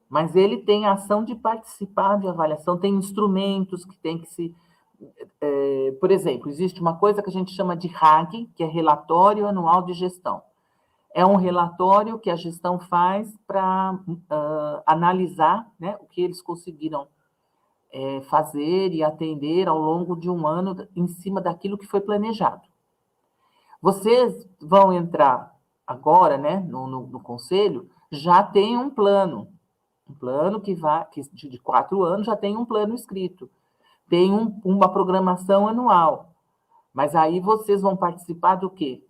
mas ele tem a ação de participar de avaliação, tem instrumentos que tem que se... por exemplo, existe uma coisa que a gente chama de RAG, que é Relatório Anual de Gestão. É um relatório que a gestão faz para analisar, né, o que eles conseguiram fazer e atender ao longo de um ano em cima daquilo que foi planejado. Vocês vão entrar agora, né, no conselho, já tem um plano que de 4 anos já tem um plano escrito, tem uma programação anual, mas aí vocês vão participar do quê?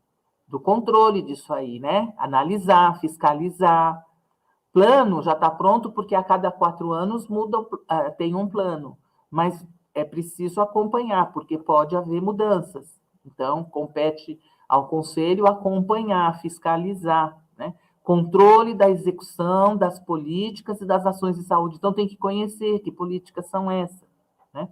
Do controle disso aí, né? Analisar, fiscalizar. Plano já está pronto, porque a cada 4 anos tem um plano, mas é preciso acompanhar, porque pode haver mudanças. Então, compete ao Conselho acompanhar, fiscalizar, né? Controle da execução das políticas e das ações de saúde. Então, tem que conhecer que políticas são essas, né?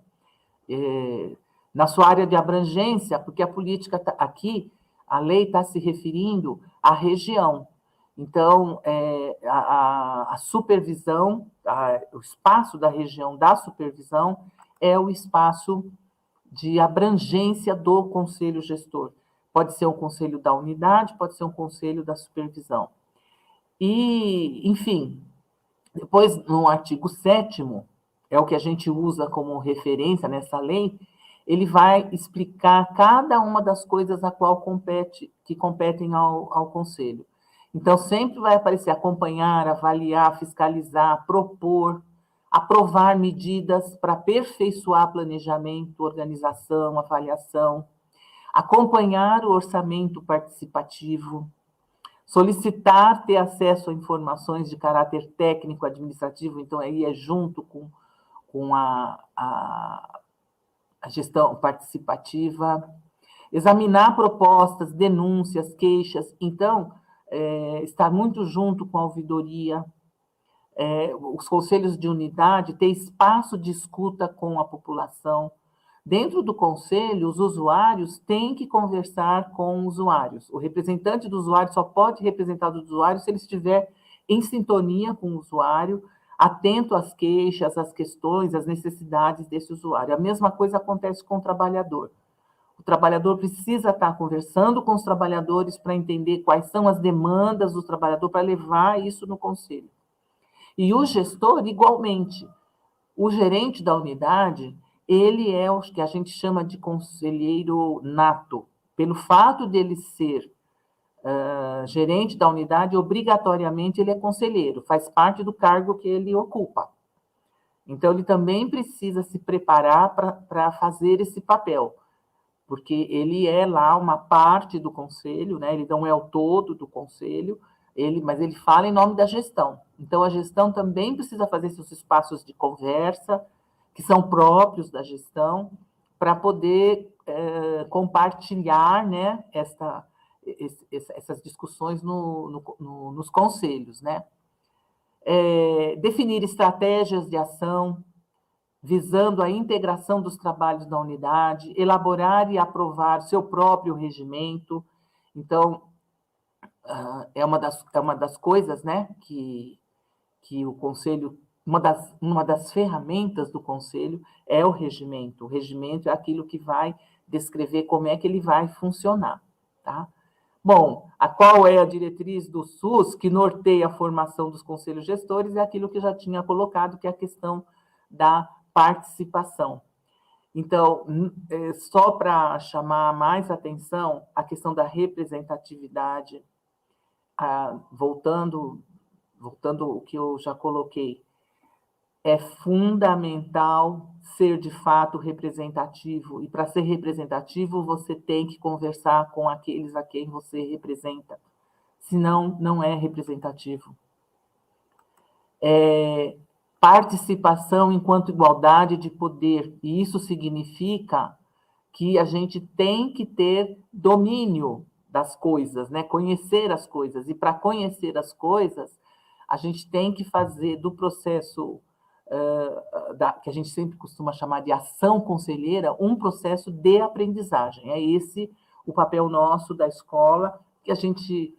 Na sua área de abrangência, porque a política aqui, a lei está se referindo à região. Então, a supervisão, o espaço da região da supervisão é o espaço de abrangência do conselho gestor. Pode ser um conselho da unidade, pode ser um conselho da supervisão. E, enfim, depois, no artigo 7º, é o que a gente usa como referência nessa lei, ele vai explicar cada uma das coisas a qual competem ao Conselho. Então, sempre vai aparecer acompanhar, avaliar, fiscalizar, propor, aprovar medidas para aperfeiçoar planejamento, organização, avaliação, acompanhar o orçamento participativo, solicitar ter acesso a informações de caráter técnico, administrativo, então aí é junto com a gestão participativa, examinar propostas, denúncias, queixas, então, estar muito junto com a ouvidoria, os conselhos de unidade, ter espaço de escuta com a população. Dentro do conselho, os usuários têm que conversar com usuários. O representante do usuário só pode representar o usuário se ele estiver em sintonia com o usuário, atento às queixas, às questões, às necessidades desse usuário. A mesma coisa acontece com o trabalhador. O trabalhador precisa estar conversando com os trabalhadores para entender quais são as demandas do trabalhador, para levar isso no conselho. E o gestor, igualmente. O gerente da unidade, ele é o que a gente chama de conselheiro nato. Pelo fato dele ser gerente da unidade, obrigatoriamente ele é conselheiro, faz parte do cargo que ele ocupa. Então, ele também precisa se preparar para fazer esse papel, porque ele é lá uma parte do conselho, né? Ele não é o todo do conselho, mas ele fala em nome da gestão. Então, a gestão também precisa fazer seus espaços de conversa, que são próprios da gestão, para poder compartilhar, né, essas discussões nos conselhos, né? Definir estratégias de ação, visando a integração dos trabalhos da unidade, elaborar e aprovar seu próprio regimento. Então, é uma das coisas, né, que o Conselho, uma das ferramentas do Conselho é o regimento. O regimento é aquilo que vai descrever como é que ele vai funcionar, tá? Bom, qual é a diretriz do SUS que norteia a formação dos conselhos gestores? É aquilo que eu já tinha colocado, que é a questão da participação. Então, só para chamar mais atenção, a questão da representatividade, voltando o que eu já coloquei, é fundamental ser, de fato, representativo. E, para ser representativo, você tem que conversar com aqueles a quem você representa. Senão, não é representativo. Participação enquanto igualdade de poder. E isso significa que a gente tem que ter domínio das coisas, né? Conhecer as coisas. E, para conhecer as coisas, a gente tem que fazer do processo que a gente sempre costuma chamar de ação conselheira, um processo de aprendizagem. É esse o papel nosso da escola, que a gente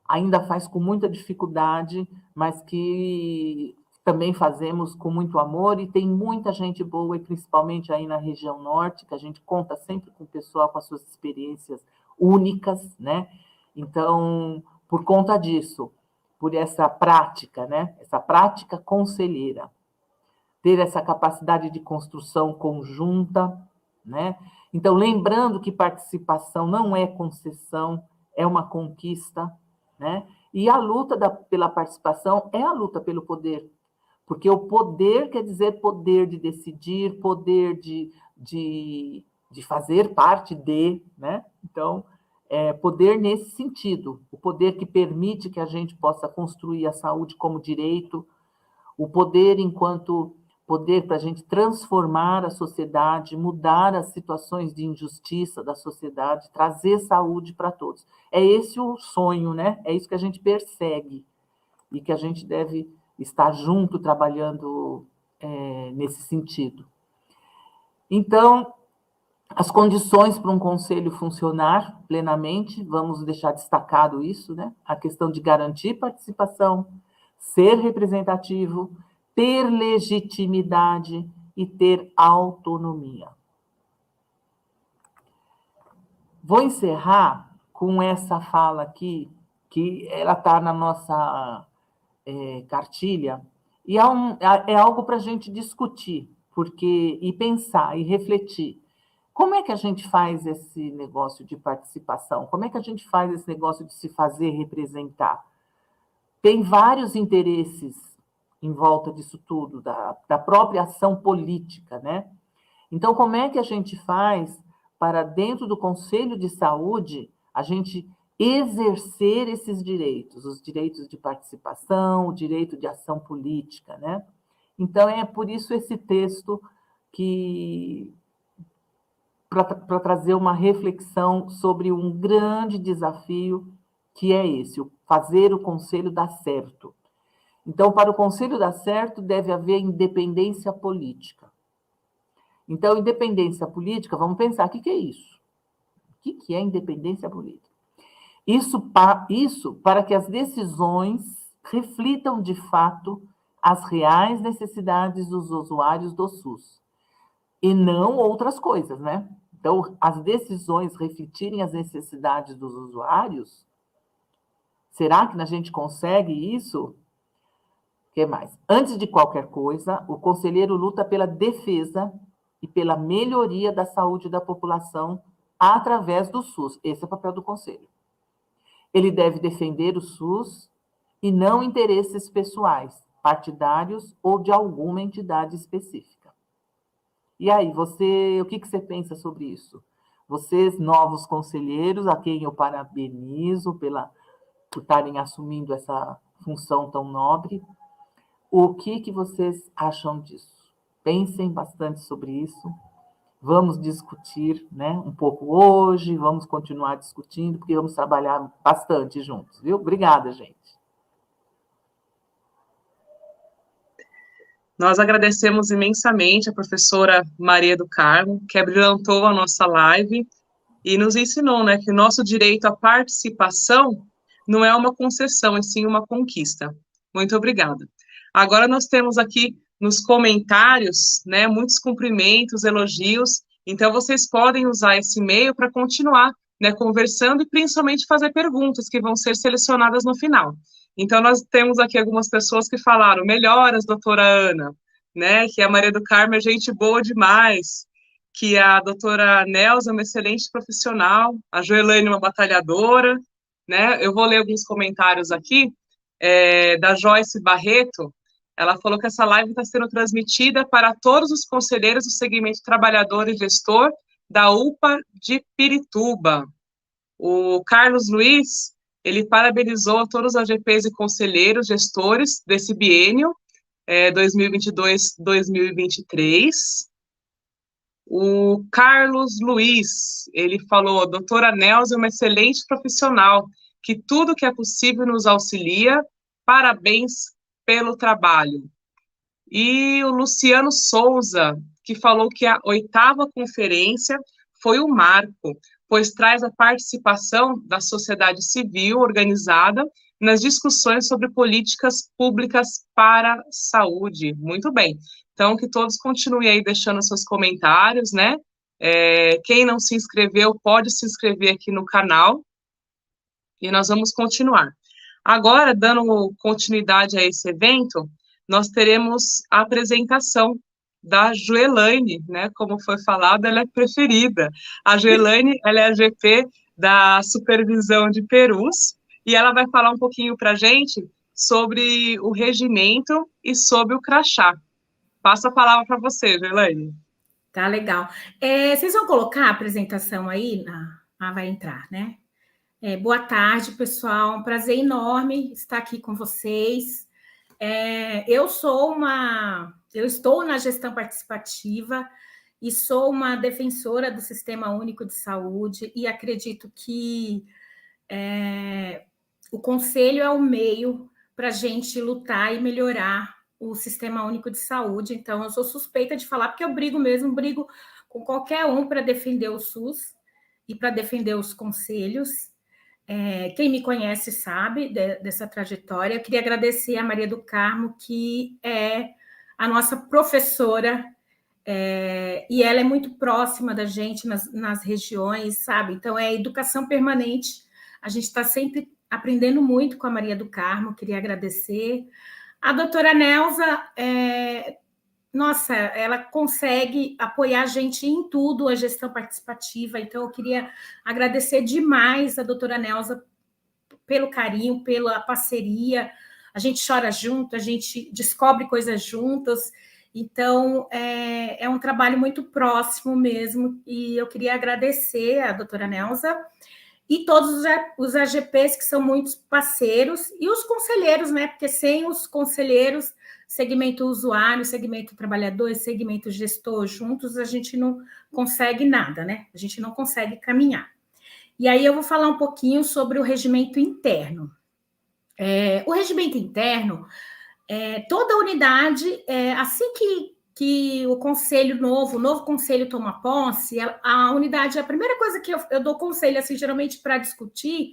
ainda faz com muita dificuldade, mas que também fazemos com muito amor, e tem muita gente boa, e principalmente aí na região norte, que a gente conta sempre com o pessoal com as suas experiências únicas, né? Então, por conta disso, por essa prática, né? Essa prática conselheira, ter essa capacidade de construção conjunta, né? Então, lembrando que participação não é concessão, é uma conquista, né? E a luta pela participação é a luta pelo poder, porque o poder quer dizer poder de decidir, poder de fazer parte de, né? Então, poder nesse sentido, o poder que permite que a gente possa construir a saúde como direito, o poder enquanto poder para a gente transformar a sociedade, mudar as situações de injustiça da sociedade, trazer saúde para todos. É esse o sonho, né? É isso que a gente persegue e que a gente deve estar junto trabalhando nesse sentido. Então, as condições para um conselho funcionar plenamente, vamos deixar destacado isso, né? A questão de garantir participação, ser representativo, ter legitimidade e ter autonomia. Vou encerrar com essa fala aqui, que ela está na nossa cartilha, e é algo para a gente discutir, e pensar, e refletir. Como é que a gente faz esse negócio de participação? Como é que a gente faz esse negócio de se fazer representar? Tem vários interesses em volta disso tudo, da própria ação política, né? Então, como é que a gente faz para, dentro do Conselho de Saúde, a gente exercer esses direitos, os direitos de participação, o direito de ação política, né? Então, é por isso esse texto para trazer uma reflexão sobre um grande desafio que é esse, fazer o conselho dar certo. Então, para o conselho dar certo, deve haver independência política. Então, independência política, vamos pensar, o que é isso? O que é independência política? Isso para que as decisões reflitam, de fato, as reais necessidades dos usuários do SUS, e não outras coisas, né? Então, as decisões refletirem as necessidades dos usuários, será que a gente consegue isso? O que mais? Antes de qualquer coisa, o conselheiro luta pela defesa e pela melhoria da saúde da população através do SUS. Esse é o papel do conselho. Ele deve defender o SUS e não interesses pessoais, partidários ou de alguma entidade específica. E aí, o que você pensa sobre isso? Vocês, novos conselheiros, a quem eu parabenizo por estarem assumindo essa função tão nobre, o que vocês acham disso? Pensem bastante sobre isso. Vamos discutir, né, um pouco hoje, vamos continuar discutindo, porque vamos trabalhar bastante juntos, viu? Obrigada, gente.
Nós agradecemos imensamente a professora Maria do Carmo, que abrilhantou a nossa live e nos ensinou, né, que o nosso direito à participação não é uma concessão, e sim uma conquista. Muito obrigada. Agora nós temos aqui nos comentários, né, muitos cumprimentos, elogios, então vocês podem usar esse e-mail para continuar, né, conversando e principalmente fazer perguntas que vão ser selecionadas no final. Então, nós temos aqui algumas pessoas que falaram, melhoras, doutora Ana, né, que a Maria do Carmo é gente boa demais, que a doutora Nelza é uma excelente profissional, a Joelane é uma batalhadora, né, eu vou ler alguns comentários aqui, da Joyce Barreto, Ela falou que essa live está sendo transmitida para todos os conselheiros do segmento trabalhador e gestor da UPA de Pirituba. O Carlos Luiz, ele parabenizou todos os AGPs e conselheiros, gestores desse biênio, 2022-2023. O Carlos Luiz, ele falou, doutora Nelza é uma excelente profissional, que tudo que é possível nos auxilia, parabéns pelo trabalho. E o Luciano Souza, que falou que a 8ª conferência foi um marco, pois traz a participação da sociedade civil organizada nas discussões sobre políticas públicas para a saúde. Muito bem. Então, que todos continuem aí deixando seus comentários, né? Quem não se inscreveu, pode se inscrever aqui no canal. E nós vamos continuar. Agora, dando continuidade a esse evento, nós teremos a apresentação da Joelaine, né? Como foi falado, ela é preferida. A Joelaine, ela é a GP da Supervisão de Perus, e ela vai falar um pouquinho para a gente sobre o regimento e sobre o crachá. Passo a palavra para você, Joelaine.
Tá, legal. Vocês vão colocar a apresentação aí? Vai entrar, né? Boa tarde, pessoal. Um prazer enorme estar aqui com vocês. Eu estou na gestão participativa e sou uma defensora do Sistema Único de Saúde e acredito que o Conselho é o meio para a gente lutar e melhorar o Sistema Único de Saúde. Então, eu sou suspeita de falar, porque eu brigo com qualquer um para defender o SUS e para defender os conselhos. Quem me conhece sabe dessa trajetória. Eu queria agradecer a Maria do Carmo, que é a nossa professora, e ela é muito próxima da gente nas regiões, sabe? Então, é educação permanente. A gente está sempre aprendendo muito com a Maria do Carmo, queria agradecer. A doutora Nelza, nossa, ela consegue apoiar a gente em tudo, a gestão participativa, então eu queria agradecer demais a doutora Nelza pelo carinho, pela parceria, a gente chora junto, a gente descobre coisas juntas, então é um trabalho muito próximo mesmo, e eu queria agradecer a doutora Nelza e todos os AGPs que são muitos parceiros, e os conselheiros, né? Porque sem os conselheiros, segmento usuário, segmento trabalhador e segmento gestor juntos, a gente não consegue nada, né? A gente não consegue caminhar. E aí eu vou falar um pouquinho sobre o regimento interno. O regimento interno, toda unidade, assim que o conselho o novo conselho toma posse, a unidade, a primeira coisa que eu dou conselho, assim, geralmente, para discutir,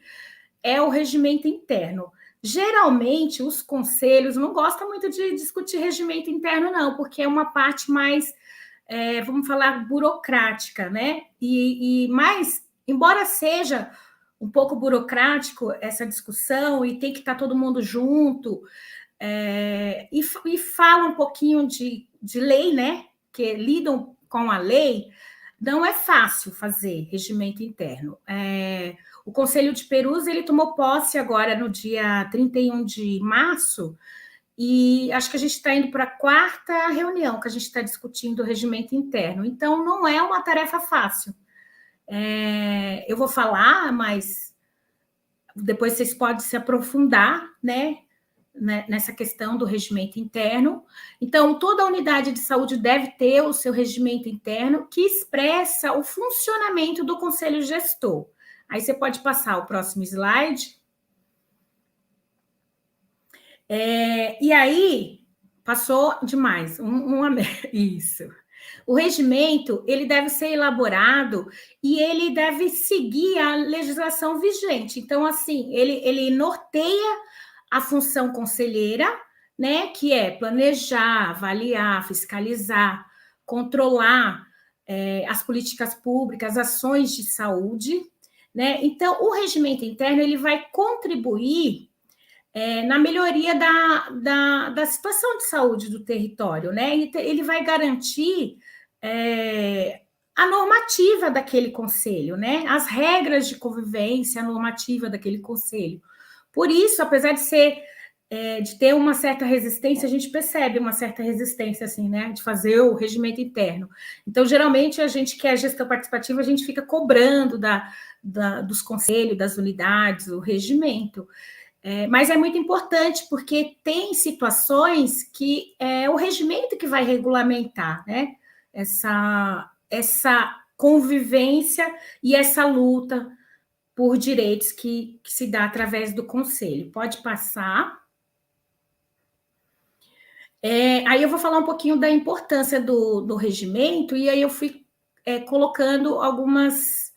é o regimento interno. Geralmente, os conselhos não gostam muito de discutir regimento interno, não, porque é uma parte mais, vamos falar, burocrática, né? Mas, embora seja um pouco burocrático essa discussão, e tem que estar todo mundo junto, e fala um pouquinho de lei, né? Que lidam com a lei, não é fácil fazer regimento interno. O Conselho de Perus, ele tomou posse agora no dia 31 de março, e acho que a gente está indo para a 4ª reunião que a gente está discutindo o regimento interno. Então, não é uma tarefa fácil. Eu vou falar, mas depois vocês podem se aprofundar, né? Nessa questão do regimento interno. Então, toda unidade de saúde deve ter o seu regimento interno, que expressa o funcionamento do conselho gestor. Aí você pode passar o próximo slide. E aí, passou demais. Isso. O regimento, ele deve ser elaborado e ele deve seguir a legislação vigente. Então, assim, ele norteia a função conselheira, né, que é planejar, avaliar, fiscalizar, controlar as políticas públicas, ações de saúde, né? Então, o regimento interno, ele vai contribuir na melhoria da situação de saúde do território, né? Ele vai garantir a normativa daquele conselho, né? As regras de convivência, a normativa daquele conselho. Por isso, apesar de ser de ter uma certa resistência, a gente percebe uma certa resistência, assim, né, de fazer o regimento interno. Então, geralmente, a gente que é gestão participativa, a gente fica cobrando dos conselhos, das unidades, o regimento. Mas é muito importante, porque tem situações que é o regimento que vai regulamentar, né, essa convivência e essa luta por direitos que se dá através do conselho. Pode passar. Aí eu vou falar um pouquinho da importância do regimento, e aí eu fui colocando algumas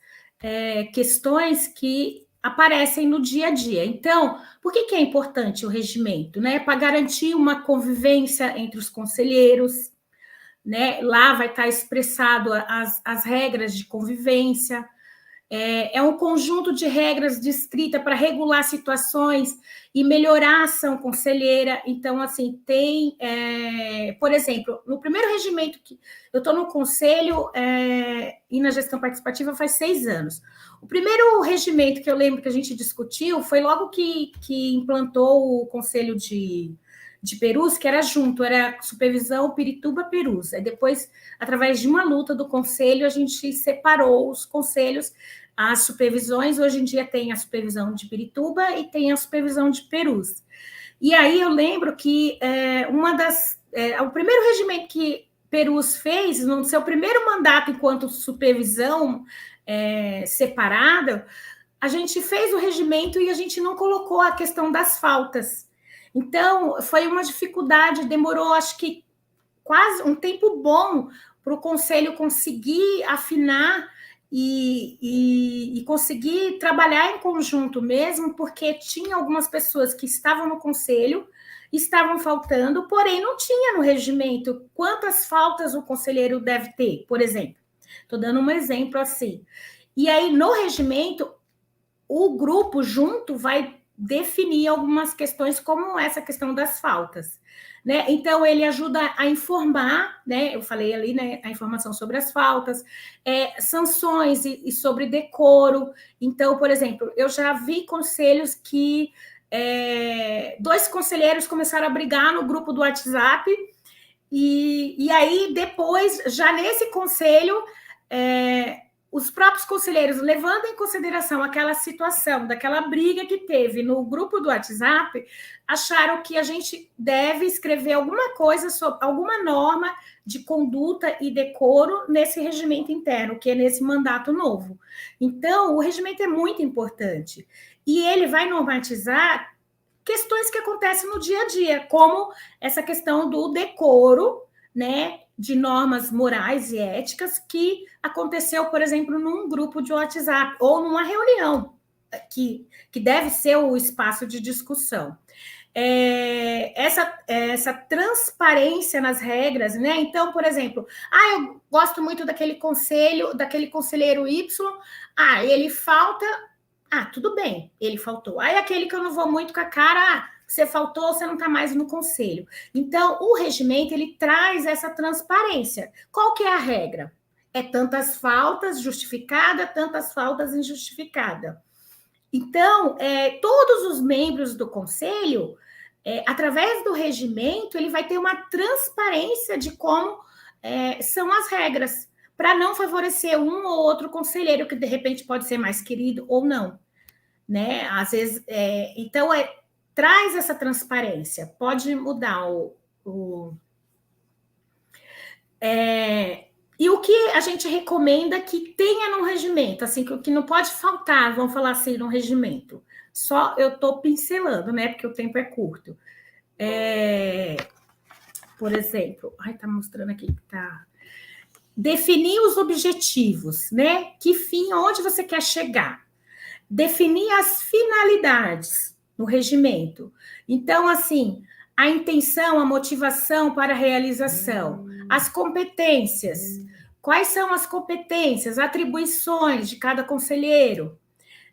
questões que aparecem no dia a dia. Então, por que é importante o regimento? Né? Para garantir uma convivência entre os conselheiros, né? Lá vai estar expressado as regras de convivência. É um conjunto de regras descritas para regular situações e melhorar a ação conselheira. Então, assim, tem, por exemplo, no primeiro regimento que eu estou no conselho e na gestão participativa faz 6 anos. O primeiro regimento que eu lembro que a gente discutiu foi logo que implantou o conselho de Perus, que era junto, era supervisão Pirituba-Perus. Aí depois, através de uma luta do conselho, a gente separou os conselhos, as supervisões. Hoje em dia tem a supervisão de Pirituba e tem a supervisão de Perus. E aí eu lembro que o primeiro regimento que Perus fez, no seu primeiro mandato enquanto supervisão separada, a gente fez o regimento e a gente não colocou a questão das faltas. Então, foi uma dificuldade, demorou, acho que, quase um tempo bom para o conselho conseguir afinar e conseguir trabalhar em conjunto mesmo, porque tinha algumas pessoas que estavam no conselho, estavam faltando, porém não tinha no regimento quantas faltas o conselheiro deve ter, por exemplo. Estou dando um exemplo assim. E aí, no regimento, o grupo junto vai definir algumas questões, como essa questão das faltas, né? Então, ele ajuda a informar, né? Eu falei ali, né? A informação sobre as faltas, sanções e sobre decoro. Então, por exemplo, eu já vi conselhos que 2 conselheiros começaram a brigar no grupo do WhatsApp, e aí, depois, já nesse conselho, os próprios conselheiros, levando em consideração aquela situação, daquela briga que teve no grupo do WhatsApp, acharam que a gente deve escrever alguma coisa, sobre alguma norma de conduta e decoro nesse regimento interno, que é nesse mandato novo. Então, o regimento é muito importante. E ele vai normatizar questões que acontecem no dia a dia, como essa questão do decoro, né, de normas morais e éticas que aconteceu, por exemplo, num grupo de WhatsApp ou numa reunião, que deve ser o espaço de discussão. Essa transparência nas regras, né? Então, por exemplo, eu gosto muito daquele conselheiro Y, ele falta, tudo bem, ele faltou. Aí aquele que eu não vou muito com a cara, você faltou, você não está mais no conselho. Então, o regimento, ele traz essa transparência. Qual que é a regra? Tantas faltas justificadas, tantas faltas injustificadas. Então, todos os membros do conselho, através do regimento, ele vai ter uma transparência de como são as regras, para não favorecer um ou outro conselheiro, que de repente pode ser mais querido ou não, né? Às vezes, então, traz essa transparência. Pode mudar e o que a gente recomenda que tenha no regimento, assim, que não pode faltar, vamos falar assim, no regimento. Só eu estou pincelando, né? Porque o tempo é curto. Por exemplo, está mostrando aqui que está. Definir os objetivos, né? Que fim, onde você quer chegar. Definir as finalidades no regimento. Então, assim, a intenção, a motivação para a realização, as competências, quais são as competências, atribuições de cada conselheiro,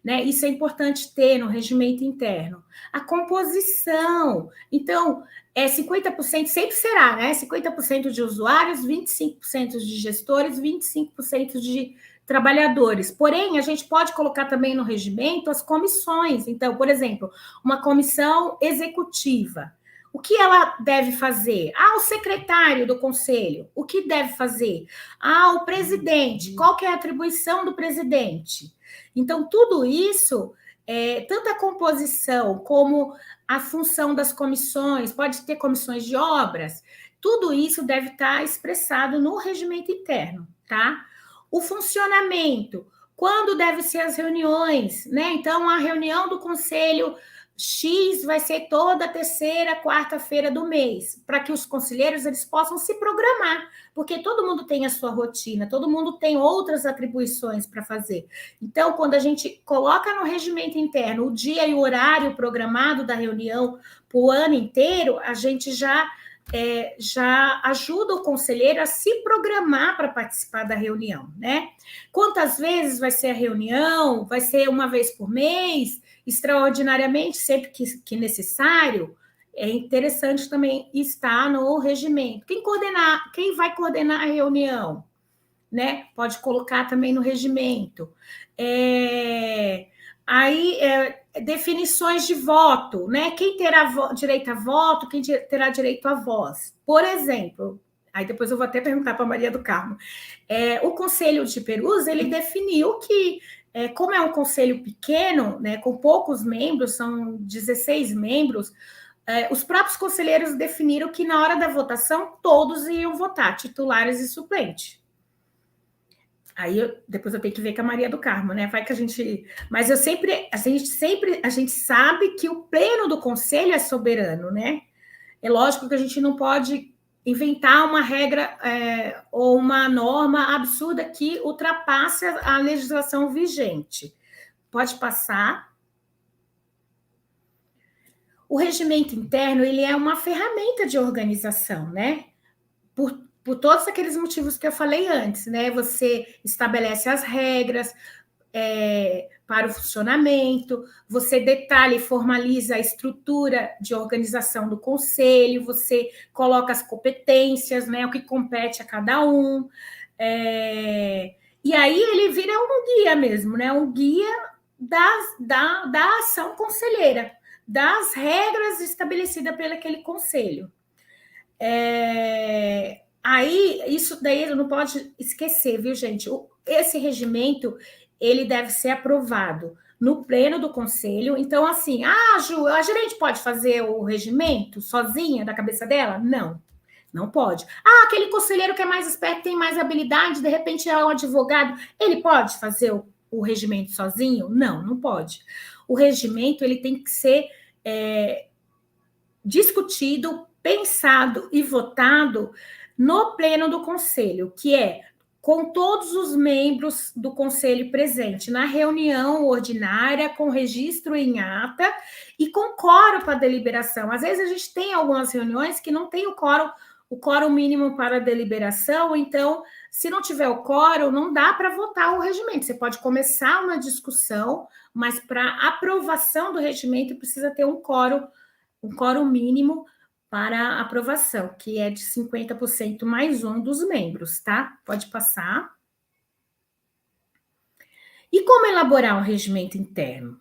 né? Isso é importante ter no regimento interno. A composição, então, 50%, sempre será, né? 50% de usuários, 25% de gestores, 25% trabalhadores. Porém, a gente pode colocar também no regimento as comissões. Então, por exemplo, uma comissão executiva. O que ela deve fazer? O secretário do conselho, o que deve fazer? O presidente, qual que é a atribuição do presidente? Então, tudo isso, tanto a composição como a função das comissões, pode ter comissões de obras, tudo isso deve estar expressado no regimento interno, tá? O funcionamento, quando devem ser as reuniões, né? Então, a reunião do conselho X vai ser toda terceira, quarta-feira do mês, para que os conselheiros eles possam se programar, porque todo mundo tem a sua rotina, todo mundo tem outras atribuições para fazer. Então, quando a gente coloca no regimento interno o dia e o horário programado da reunião para o ano inteiro, a gente já ajuda o conselheiro a se programar para participar da reunião, né? Quantas vezes vai ser a reunião? Vai ser uma vez por mês? Extraordinariamente, sempre que necessário? É interessante também estar no regimento. Quem vai coordenar a reunião? Né? Pode colocar também no regimento. Definições de voto, né? Quem terá direito a voto, quem terá direito a voz. Por exemplo, aí depois eu vou até perguntar para a Maria do Carmo. O Conselho de Perus, ele definiu que, como é um conselho pequeno, né, com poucos membros, são 16 membros, os próprios conselheiros definiram que na hora da votação todos iam votar, titulares e suplentes. Aí depois eu tenho que ver com a Maria do Carmo, né? Vai que a gente. Mas a gente sabe que o pleno do conselho é soberano, né? É lógico que a gente não pode inventar uma regra ou uma norma absurda que ultrapasse a legislação vigente. Pode passar. O regimento interno, ele é uma ferramenta de organização, né? Por todos aqueles motivos que eu falei antes, né? Você estabelece as regras para o funcionamento, você detalha e formaliza a estrutura de organização do conselho, você coloca as competências, né? O que compete a cada um. E aí ele vira um guia mesmo, né? Um guia da ação conselheira, das regras estabelecidas pelo aquele conselho. Aí, isso daí não pode esquecer, viu, gente? Esse regimento, ele deve ser aprovado no pleno do conselho. Então, assim, Ju, a gerente pode fazer o regimento sozinha, da cabeça dela? Não, não pode. Aquele conselheiro que é mais esperto, tem mais habilidade, de repente é um advogado, ele pode fazer o regimento sozinho? Não, não pode. O regimento, ele tem que ser discutido, pensado e votado no pleno do conselho, que é com todos os membros do conselho presente, na reunião ordinária, com registro em ata e com quórum para deliberação. Às vezes a gente tem algumas reuniões que não tem o quórum mínimo para deliberação, então, se não tiver o quórum, não dá para votar o regimento. Você pode começar uma discussão, mas para aprovação do regimento precisa ter um quórum mínimo para aprovação, que é de 50% mais um dos membros, tá? Pode passar. E como elaborar um regimento interno?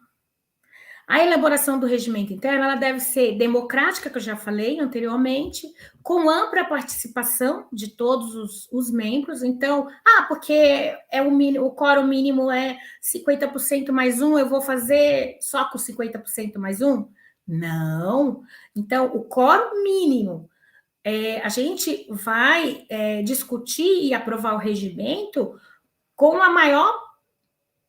A elaboração do regimento interno, ela deve ser democrática, que eu já falei anteriormente, com ampla participação de todos os membros. Então, porque o quórum mínimo é 50% mais um, eu vou fazer só com 50% mais um? Não. Então, o quórum mínimo, a gente vai discutir e aprovar o regimento com a maior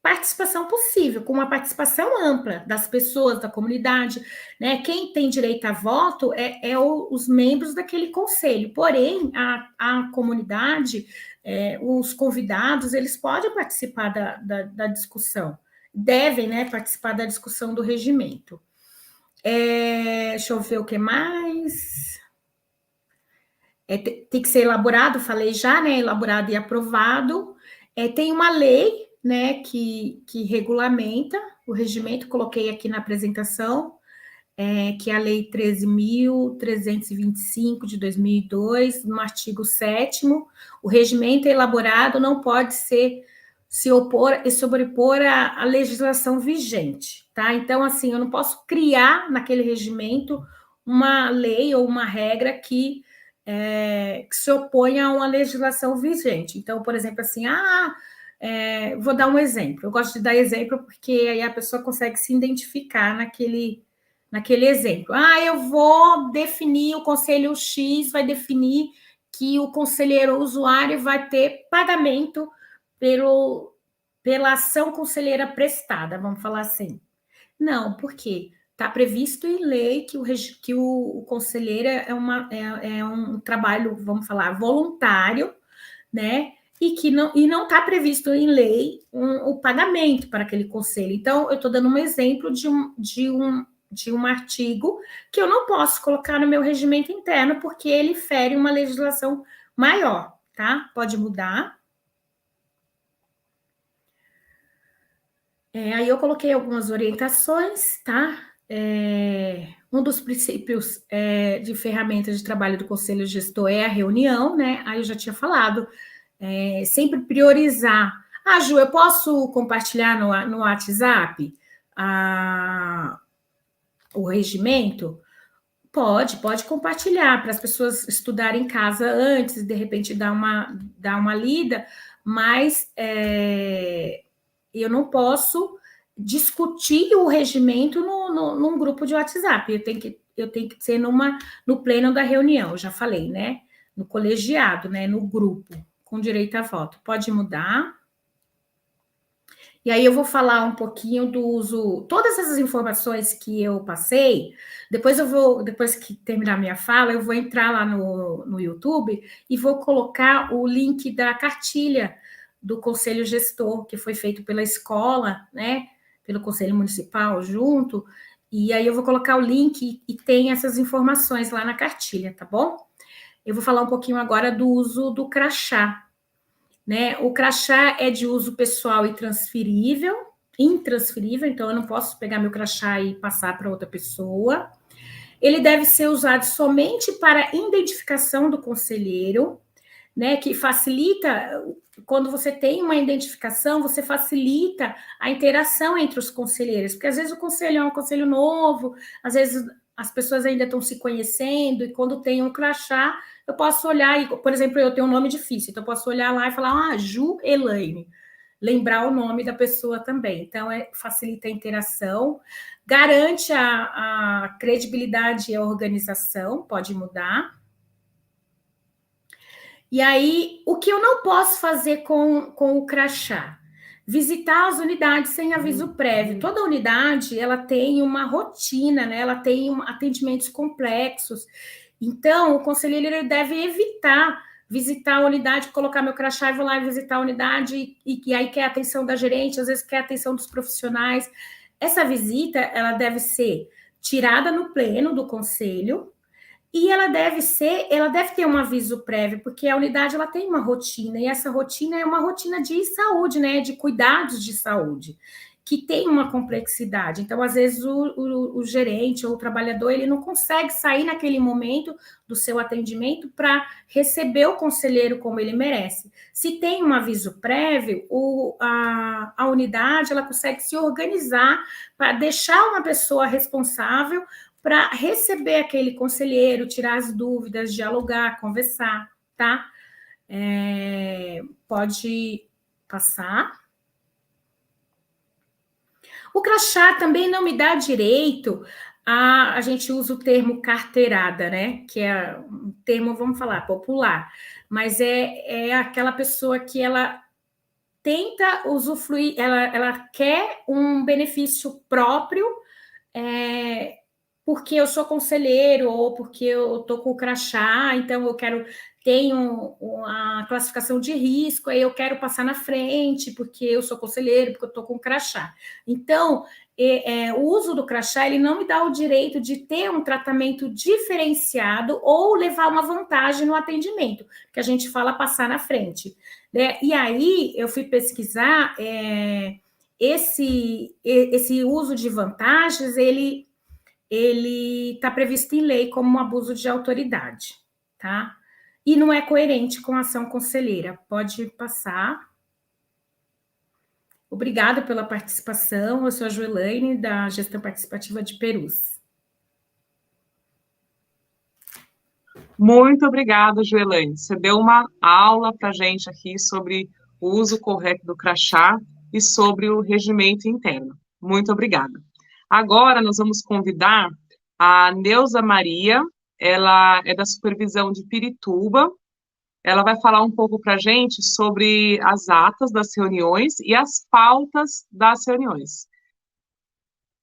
participação possível, com uma participação ampla das pessoas, da comunidade, né? Quem tem direito a voto os membros daquele conselho, porém, a comunidade, os convidados, eles podem participar da discussão, devem, né, participar da discussão do regimento. Deixa eu ver o que mais. Tem que ser elaborado, falei já, né? Elaborado e aprovado. Tem uma lei, né, que regulamenta o regimento, coloquei aqui na apresentação, que é a Lei 13.325 de 2002, no artigo 7º, o regimento elaborado não pode ser se opor e sobrepor à legislação vigente, tá? Então, assim, eu não posso criar naquele regimento uma lei ou uma regra que se oponha a uma legislação vigente. Então, por exemplo, assim, vou dar um exemplo. Eu gosto de dar exemplo porque aí a pessoa consegue se identificar naquele exemplo. Eu vou definir, o conselho X vai definir que o conselheiro usuário vai ter pagamento pela ação conselheira prestada, vamos falar assim. Não, por quê? Está previsto em lei que o conselheiro é um trabalho, vamos falar, voluntário, né? E que não está previsto em lei o pagamento para aquele conselho. Então, eu estou dando um exemplo de um artigo que eu não posso colocar no meu regimento interno, porque ele fere uma legislação maior, tá? Pode mudar. Aí eu coloquei algumas orientações, tá? Um dos princípios de ferramentas de trabalho do Conselho Gestor é a reunião, né? Aí eu já tinha falado, sempre priorizar. Ju, eu posso compartilhar no WhatsApp o regimento? Pode compartilhar para as pessoas estudarem em casa antes, de repente dar uma lida, mas eu não posso discutir o regimento num grupo de WhatsApp. Eu tenho que ser no pleno da reunião, eu já falei, né? No colegiado, né? No grupo, com direito a voto. Pode mudar. E aí eu vou falar um pouquinho do uso, todas essas informações que eu passei, depois que terminar minha fala, eu vou entrar lá no YouTube e vou colocar o link da cartilha do Conselho Gestor, que foi feito pela escola, né, pelo Conselho Municipal junto, e aí eu vou colocar o link e tem essas informações lá na cartilha, tá bom? Eu vou falar um pouquinho agora do uso do crachá, né? O crachá é de uso pessoal e intransferível, então eu não posso pegar meu crachá e passar para outra pessoa. Ele deve ser usado somente para identificação do conselheiro, né? Que facilita, quando você tem uma identificação, você facilita a interação entre os conselheiros, porque às vezes o conselho é um conselho novo, às vezes as pessoas ainda estão se conhecendo, e quando tem um crachá, eu posso olhar, por exemplo, eu tenho um nome difícil, então eu posso olhar lá e falar, Ju Elaine, lembrar o nome da pessoa também. Então, facilita a interação, garante a credibilidade e a organização, pode mudar. E aí, o que eu não posso fazer com o crachá? Visitar as unidades sem aviso prévio. Toda unidade, ela tem uma rotina, né? Ela tem atendimentos complexos. Então, o conselheiro ele deve evitar visitar a unidade, colocar meu crachá e vou lá visitar a unidade e aí quer a atenção da gerente, às vezes quer a atenção dos profissionais. Essa visita, ela deve ser tirada no pleno do conselho, e ela deve ter um aviso prévio, porque a unidade ela tem uma rotina, e essa rotina é uma rotina de saúde, né? De cuidados de saúde, que tem uma complexidade. Então, às vezes, o gerente ou o trabalhador ele não consegue sair naquele momento do seu atendimento para receber o conselheiro como ele merece. Se tem um aviso prévio, a unidade ela consegue se organizar para deixar uma pessoa responsável para receber aquele conselheiro, tirar as dúvidas, dialogar, conversar, tá? Pode passar. O crachá também não me dá direito a gente usa o termo carteirada, né? Que é um termo, vamos falar, popular, mas é aquela pessoa que ela tenta usufruir, ela quer um benefício próprio, porque eu sou conselheiro ou porque eu estou com o crachá, então eu tenho a classificação de risco, aí eu quero passar na frente porque eu sou conselheiro, porque eu estou com o crachá. Então, o uso do crachá, ele não me dá o direito de ter um tratamento diferenciado ou levar uma vantagem no atendimento, que a gente fala passar na frente, né? E aí, eu fui pesquisar, esse uso de vantagens, ele está previsto em lei como um abuso de autoridade, tá? E não é coerente com a ação conselheira. Pode passar. Obrigada pela participação. Eu sou a Joelaine, da Gestão Participativa de Perus.
Muito obrigada, Joelaine. Você deu uma aula para a gente aqui sobre o uso correto do crachá e sobre o regimento interno. Muito obrigada. Agora nós vamos convidar a Neuza Maria, ela é da supervisão de Pirituba. Ela vai falar um pouco para a gente sobre as atas das reuniões e as pautas das reuniões.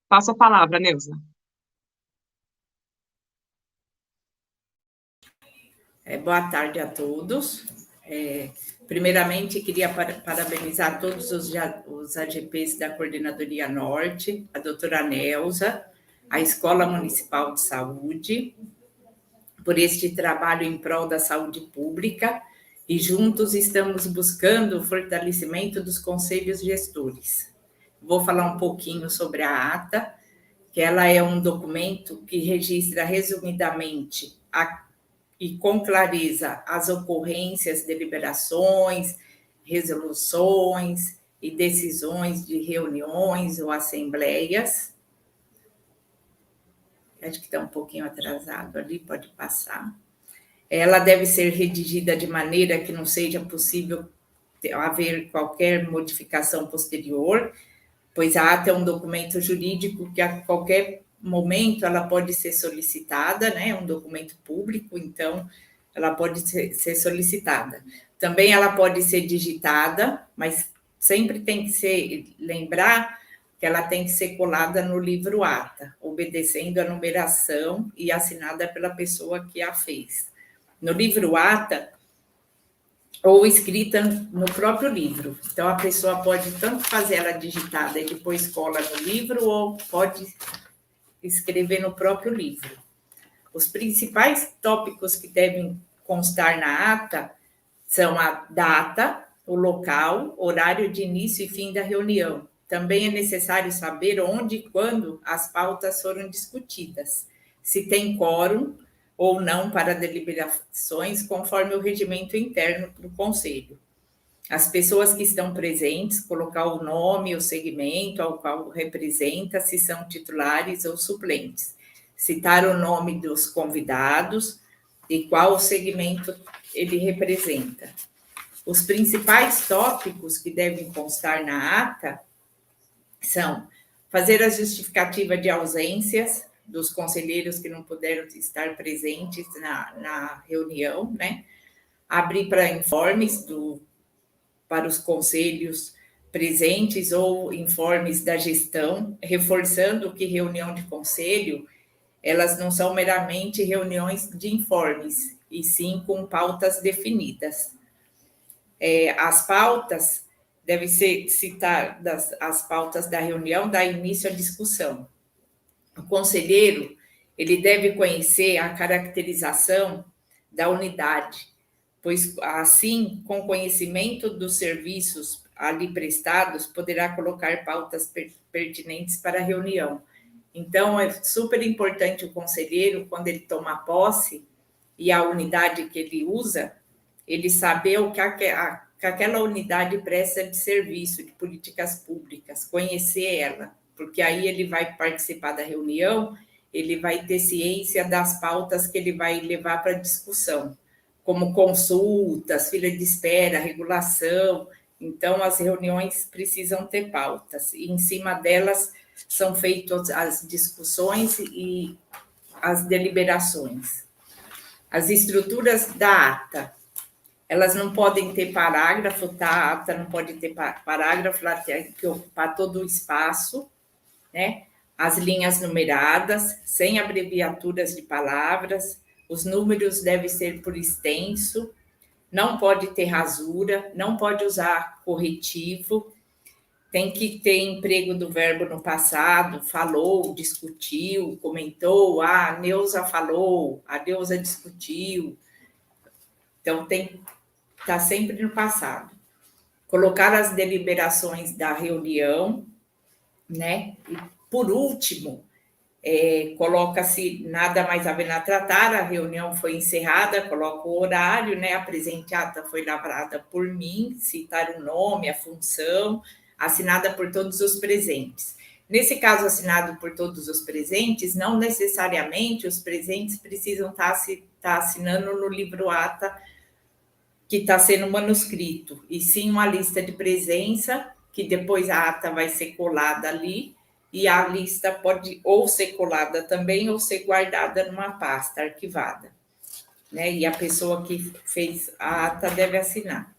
Passo a palavra, Neuza.
Boa tarde a todos. Primeiramente, queria parabenizar todos os AGPs da Coordenadoria Norte, a doutora Neuza, a Escola Municipal de Saúde, por este trabalho em prol da saúde pública, e juntos estamos buscando o fortalecimento dos conselhos gestores. Vou falar um pouquinho sobre a ata, que ela é um documento que registra resumidamente e com clareza as ocorrências, deliberações, resoluções e decisões de reuniões ou assembleias. Acho que está um pouquinho atrasado ali, pode passar. Ela deve ser redigida de maneira que não seja possível haver qualquer modificação posterior, pois a ata é um documento jurídico que a qualquer momento ela pode ser solicitada, né? É um documento público, então ela pode ser solicitada. Também ela pode ser digitada, mas sempre tem que lembrar que ela tem que ser colada no livro ata, obedecendo a numeração e assinada pela pessoa que a fez. No livro ata, ou escrita no próprio livro. Então, a pessoa pode tanto fazer ela digitada e depois cola no livro, ou pode escrever no próprio livro. Os principais tópicos que devem constar na ata são a data, o local, horário de início e fim da reunião. Também é necessário saber onde e quando as pautas foram discutidas, se tem quórum ou não para deliberações, conforme o regimento interno do Conselho. As pessoas que estão presentes, colocar o nome, o segmento ao qual representa, se são titulares ou suplentes. Citar o nome dos convidados e qual o segmento ele representa. Os principais tópicos que devem constar na ata são fazer a justificativa de ausências dos conselheiros que não puderam estar presentes na reunião, né? Abrir para informes para os conselhos presentes ou informes da gestão, reforçando que reunião de conselho, elas não são meramente reuniões de informes, e sim com pautas definidas. As pautas devem ser citadas, as pautas da reunião, dá início à discussão. O conselheiro, ele deve conhecer a caracterização da unidade, pois assim, com conhecimento dos serviços ali prestados, poderá colocar pautas pertinentes para a reunião. Então, é super importante o conselheiro, quando ele toma posse, e a unidade que ele usa, ele saber o que aquela unidade presta de serviço, de políticas públicas, conhecer ela, porque aí ele vai participar da reunião, ele vai ter ciência das pautas que ele vai levar para discussão, como consultas, fila de espera, regulação. Então, as reuniões precisam ter pautas, e em cima delas são feitas as discussões e as deliberações. As estruturas da ata, elas não podem ter parágrafo, tá? A ata não pode ter parágrafo, ela tem que ocupar todo o espaço, né? As linhas numeradas, sem abreviaturas de palavras, os números devem ser por extenso, não pode ter rasura, não pode usar corretivo, tem que ter emprego do verbo no passado, falou, discutiu, comentou, a Neuza falou, a Neuza discutiu. Então, tem que estar sempre no passado. Colocar as deliberações da reunião, né? E, por último, coloca-se nada mais havendo a tratar, a reunião foi encerrada, coloca o horário, né? A presente ata foi lavrada por mim, citar o nome, a função, assinada por todos os presentes. Nesse caso, assinado por todos os presentes, não necessariamente os presentes precisam estar assinando no livro ata que está sendo manuscrito, e sim uma lista de presença, que depois a ata vai ser colada ali, e a lista pode ou ser colada também, ou ser guardada numa pasta arquivada, né? E a pessoa que fez a ata deve assinar.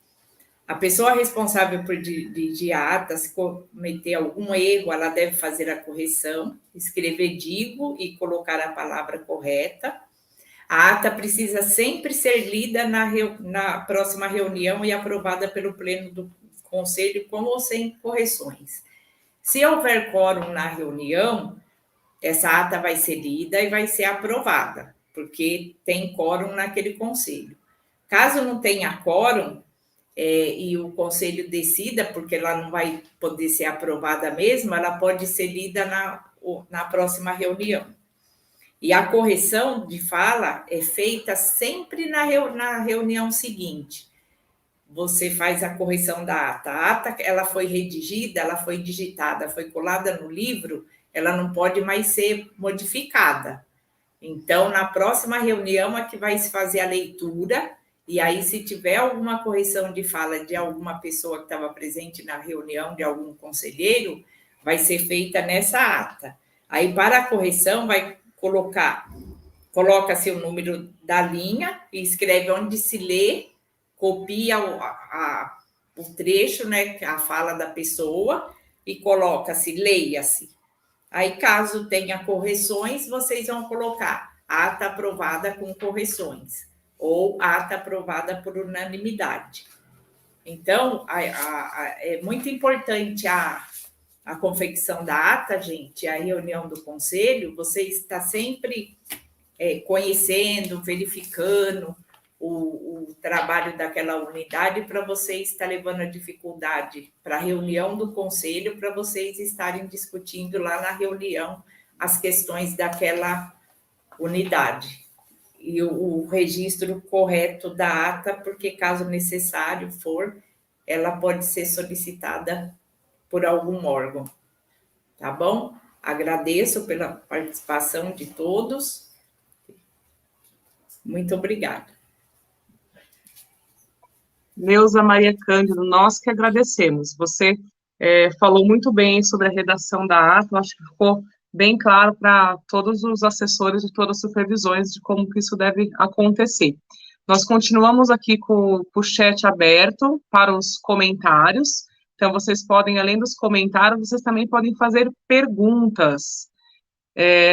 A pessoa responsável por dirigir a ata, se cometer algum erro, ela deve fazer a correção, escrever digo e colocar a palavra correta. A ata precisa sempre ser lida na próxima reunião e aprovada pelo Pleno do Conselho, com ou sem correções. Se houver quórum na reunião, essa ata vai ser lida e vai ser aprovada, porque tem quórum naquele conselho. Caso não tenha quórum, e o conselho decida, porque ela não vai poder ser aprovada mesmo, ela pode ser lida na próxima reunião. E a correção de fala é feita sempre na reunião seguinte. Você faz a correção da ata. A ata, ela foi redigida, ela foi digitada, foi colada no livro, ela não pode mais ser modificada. Então, na próxima reunião é que vai se fazer a leitura, e aí, se tiver alguma correção de fala de alguma pessoa que estava presente na reunião, de algum conselheiro, vai ser feita nessa ata. Aí, para a correção, coloca-se o número da linha e escreve onde se lê, copia o trecho, né, a fala da pessoa, e coloca-se, leia-se. Aí, caso tenha correções, vocês vão colocar ata aprovada com correções, ou ata aprovada por unanimidade. Então, é muito importante a confecção da ata, gente, a reunião do conselho, você está sempre conhecendo, verificando o trabalho daquela unidade, para você estar levando a dificuldade para a reunião do conselho, para vocês estarem discutindo lá na reunião as questões daquela unidade. E o registro correto da ata, porque caso necessário for, ela pode ser solicitada por algum órgão. Tá bom? Agradeço pela participação de todos. Muito obrigada.
Neuza Maria Cândido, nós que agradecemos. Você falou muito bem sobre a redação da ata, acho que ficou bem claro para todos os assessores de todas as supervisões de como que isso deve acontecer. Nós continuamos aqui com o chat aberto para os comentários, então vocês podem, além dos comentários, vocês também podem fazer perguntas.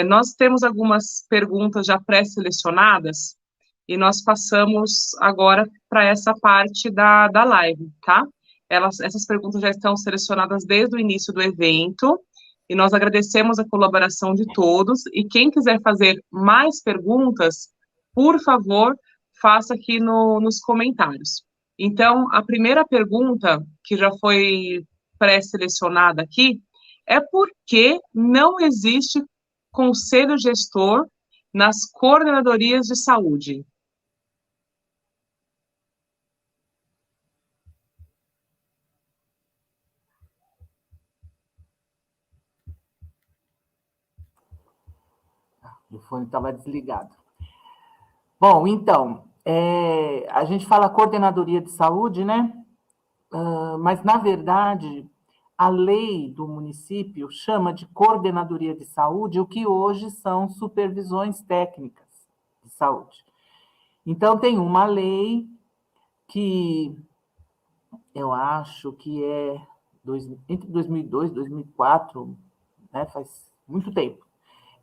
Nós temos algumas perguntas já pré-selecionadas, e nós passamos agora para essa parte da live, tá? Essas perguntas já estão selecionadas desde o início do evento, e nós agradecemos a colaboração de todos, e quem quiser fazer mais perguntas, por favor, faça aqui nos comentários. Então, a primeira pergunta, que já foi pré-selecionada aqui, é por que não existe conselho gestor nas coordenadorias de saúde?
O fone estava desligado. Bom, então, a gente fala coordenadoria de saúde, né? Mas, na verdade, a lei do município chama de coordenadoria de saúde o que hoje são supervisões técnicas de saúde. Então, tem uma lei que eu acho que entre 2002 e 2004, né, faz muito tempo,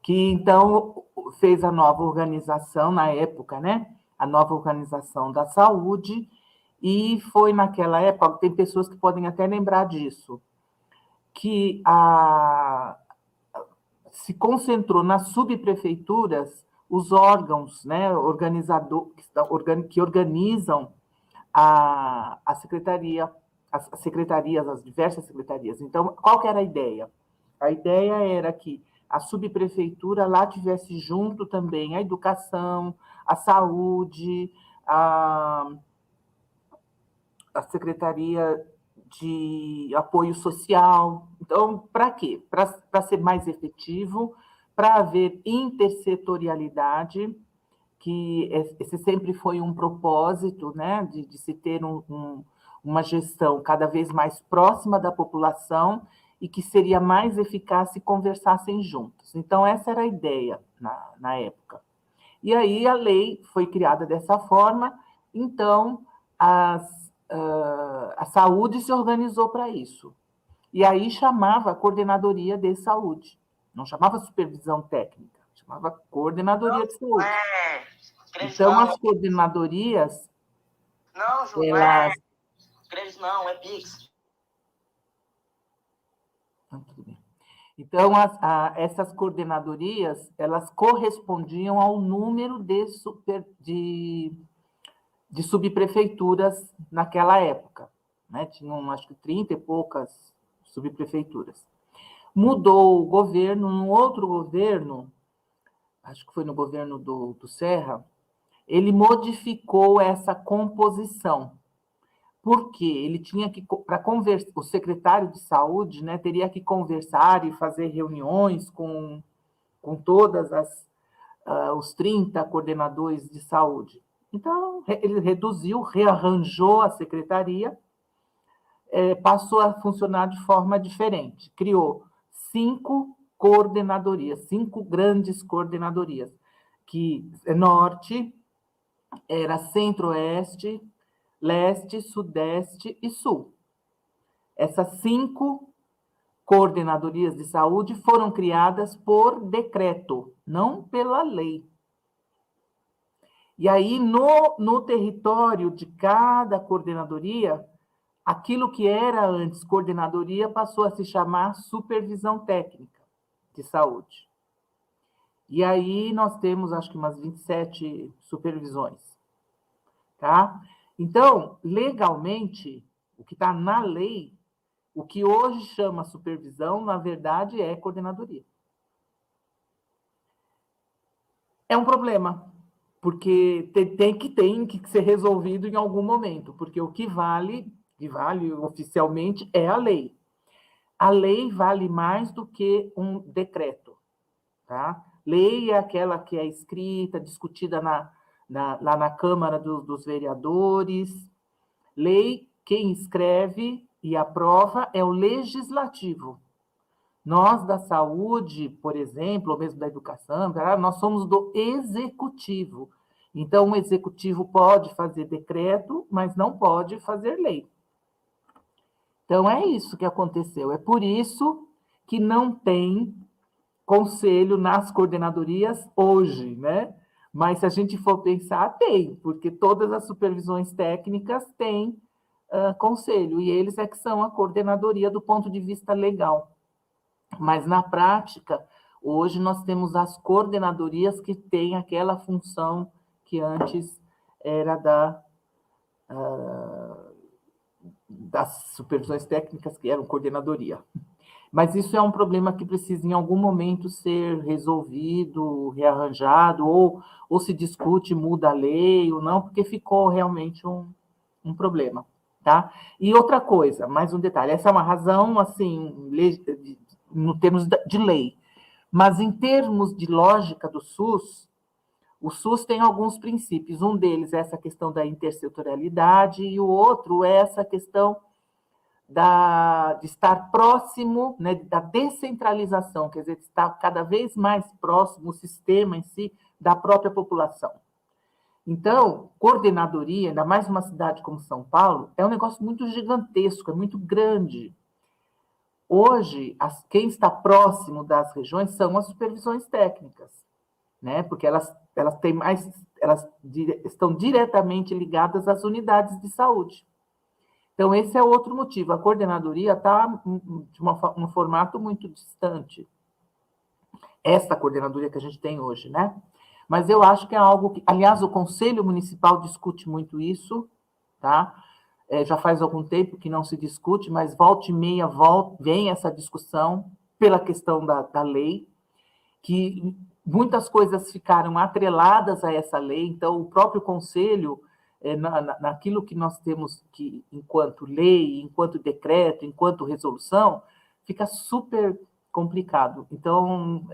que então fez a nova organização, na época, né, a nova organização da saúde, e foi naquela época, tem pessoas que podem até lembrar disso, que se concentrou nas subprefeituras os órgãos, né, que organizam a secretaria, as secretarias, as diversas secretarias. Então, qual que era a ideia? A ideia era que a subprefeitura lá tivesse junto também a educação, a saúde, a Secretaria de apoio social. Então, para quê? Para ser mais efetivo, para haver intersetorialidade, que esse sempre foi um propósito, né, de se ter uma gestão cada vez mais próxima da população e que seria mais eficaz se conversassem juntos. Então, essa era a ideia na época. E aí a lei foi criada dessa forma, então a saúde se organizou para isso. E aí chamava a Coordenadoria de Saúde, não chamava supervisão técnica, chamava Coordenadoria de Saúde. Então, as coordenadorias...
Não, Ju, elas... não, é Pix.
Tudo bem. Então, essas coordenadorias, elas correspondiam ao número de subprefeituras naquela época, né? Tinham, acho que, 30 e poucas subprefeituras. Mudou o governo, num outro governo, acho que foi no governo do Serra, ele modificou essa composição, porque ele tinha que, para conversar, o secretário de saúde, né, teria que conversar e fazer reuniões com todas os 30 coordenadores de saúde. Então, ele reduziu, rearranjou a secretaria, passou a funcionar de forma diferente, criou 5 coordenadorias, 5 grandes coordenadorias, que Norte, era Centro-Oeste, Leste, Sudeste e Sul. Essas 5 coordenadorias de saúde foram criadas por decreto, não pela lei. E aí, no território de cada coordenadoria, aquilo que era antes coordenadoria passou a se chamar supervisão técnica de saúde. E aí nós temos, acho que umas 27 supervisões. Tá? Então, legalmente, o que está na lei, o que hoje chama supervisão, na verdade, é coordenadoria. É um problema, porque tem que ser resolvido em algum momento, porque o que vale oficialmente é a lei. A lei vale mais do que um decreto. Tá? Lei é aquela que é escrita, discutida lá na Câmara dos Vereadores. Lei, quem escreve e aprova é o legislativo. Nós, da saúde, por exemplo, ou mesmo da educação, nós somos do executivo. Então, o executivo pode fazer decreto, mas não pode fazer lei. Então, é isso que aconteceu. É por isso que não tem conselho nas coordenadorias hoje, né? Mas se a gente for pensar, tem, porque todas as supervisões técnicas têm conselho, e eles é que são a coordenadoria do ponto de vista legal. Mas, na prática, hoje nós temos as coordenadorias que têm aquela função que antes era das supervisões técnicas, que eram coordenadoria. Mas isso é um problema que precisa, em algum momento, ser resolvido, rearranjado, ou se discute, muda a lei ou não, porque ficou realmente um problema. Tá? E outra coisa, mais um detalhe, essa é uma razão, assim, no termos de lei, mas em termos de lógica do SUS, o SUS tem alguns princípios, um deles é essa questão da intersetorialidade, e o outro é essa questão de estar próximo, né, da descentralização, quer dizer, de estar cada vez mais próximo, o sistema em si, da própria população. Então, coordenadoria, ainda mais numa cidade como São Paulo, é um negócio muito gigantesco, é muito grande. Hoje, quem está próximo das regiões são as supervisões técnicas, né, porque elas estão diretamente ligadas às unidades de saúde. Então, esse é outro motivo. A coordenadoria está de um formato muito distante. Essa coordenadoria que a gente tem hoje, né? Mas eu acho que é algo que... Aliás, o Conselho Municipal discute muito isso, tá? Já faz algum tempo que não se discute, mas volta e meia vem essa discussão pela questão da lei, que muitas coisas ficaram atreladas a essa lei, então o próprio Conselho naquilo que nós temos que, enquanto lei, enquanto decreto, enquanto resolução, fica super complicado. Então,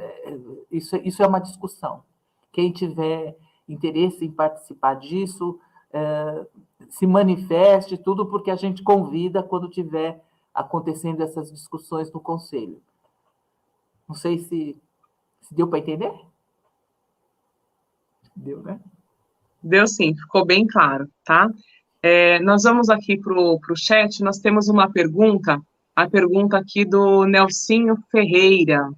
isso é uma discussão. Quem tiver interesse em participar disso, se manifeste, tudo porque a gente convida quando tiver acontecendo essas discussões no Conselho. Não sei se deu para entender? Deu, né?
Deu sim, ficou bem claro, tá? Nós vamos aqui para o chat, nós temos uma pergunta, a pergunta aqui do Nelsinho Ferreira.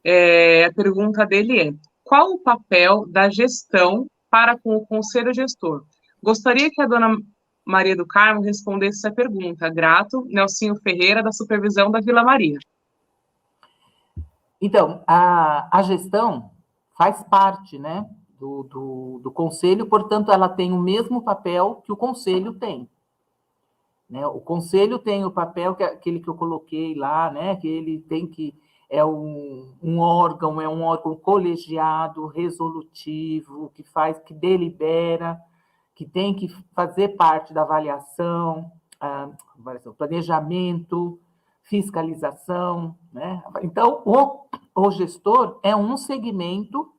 A pergunta dele é: qual o papel da gestão para com o conselho gestor? Gostaria que a dona Maria do Carmo respondesse essa pergunta. Grato, Nelsinho Ferreira, da Supervisão da Vila Maria.
Então, a gestão faz parte, né, do conselho, portanto, ela tem o mesmo papel que o conselho tem. Né? O conselho tem o papel, aquele que eu coloquei lá, né, que ele tem que... É um órgão colegiado, resolutivo, que delibera, que tem que fazer parte da avaliação, planejamento, fiscalização, né? Então, o gestor é um segmento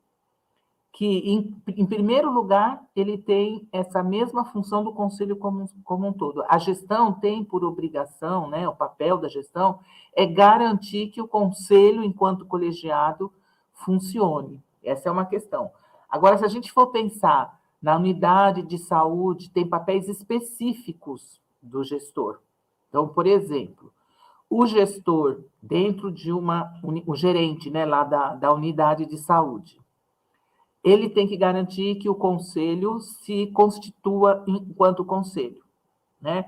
que, em primeiro lugar, ele tem essa mesma função do conselho como um todo. A gestão tem por obrigação, né, o papel da gestão é garantir que o conselho, enquanto colegiado, funcione. Essa é uma questão. Agora, se a gente for pensar na unidade de saúde, tem papéis específicos do gestor. Então, por exemplo, o gestor, dentro de o gerente, né, lá da unidade de saúde, ele tem que garantir que o conselho se constitua enquanto conselho, né?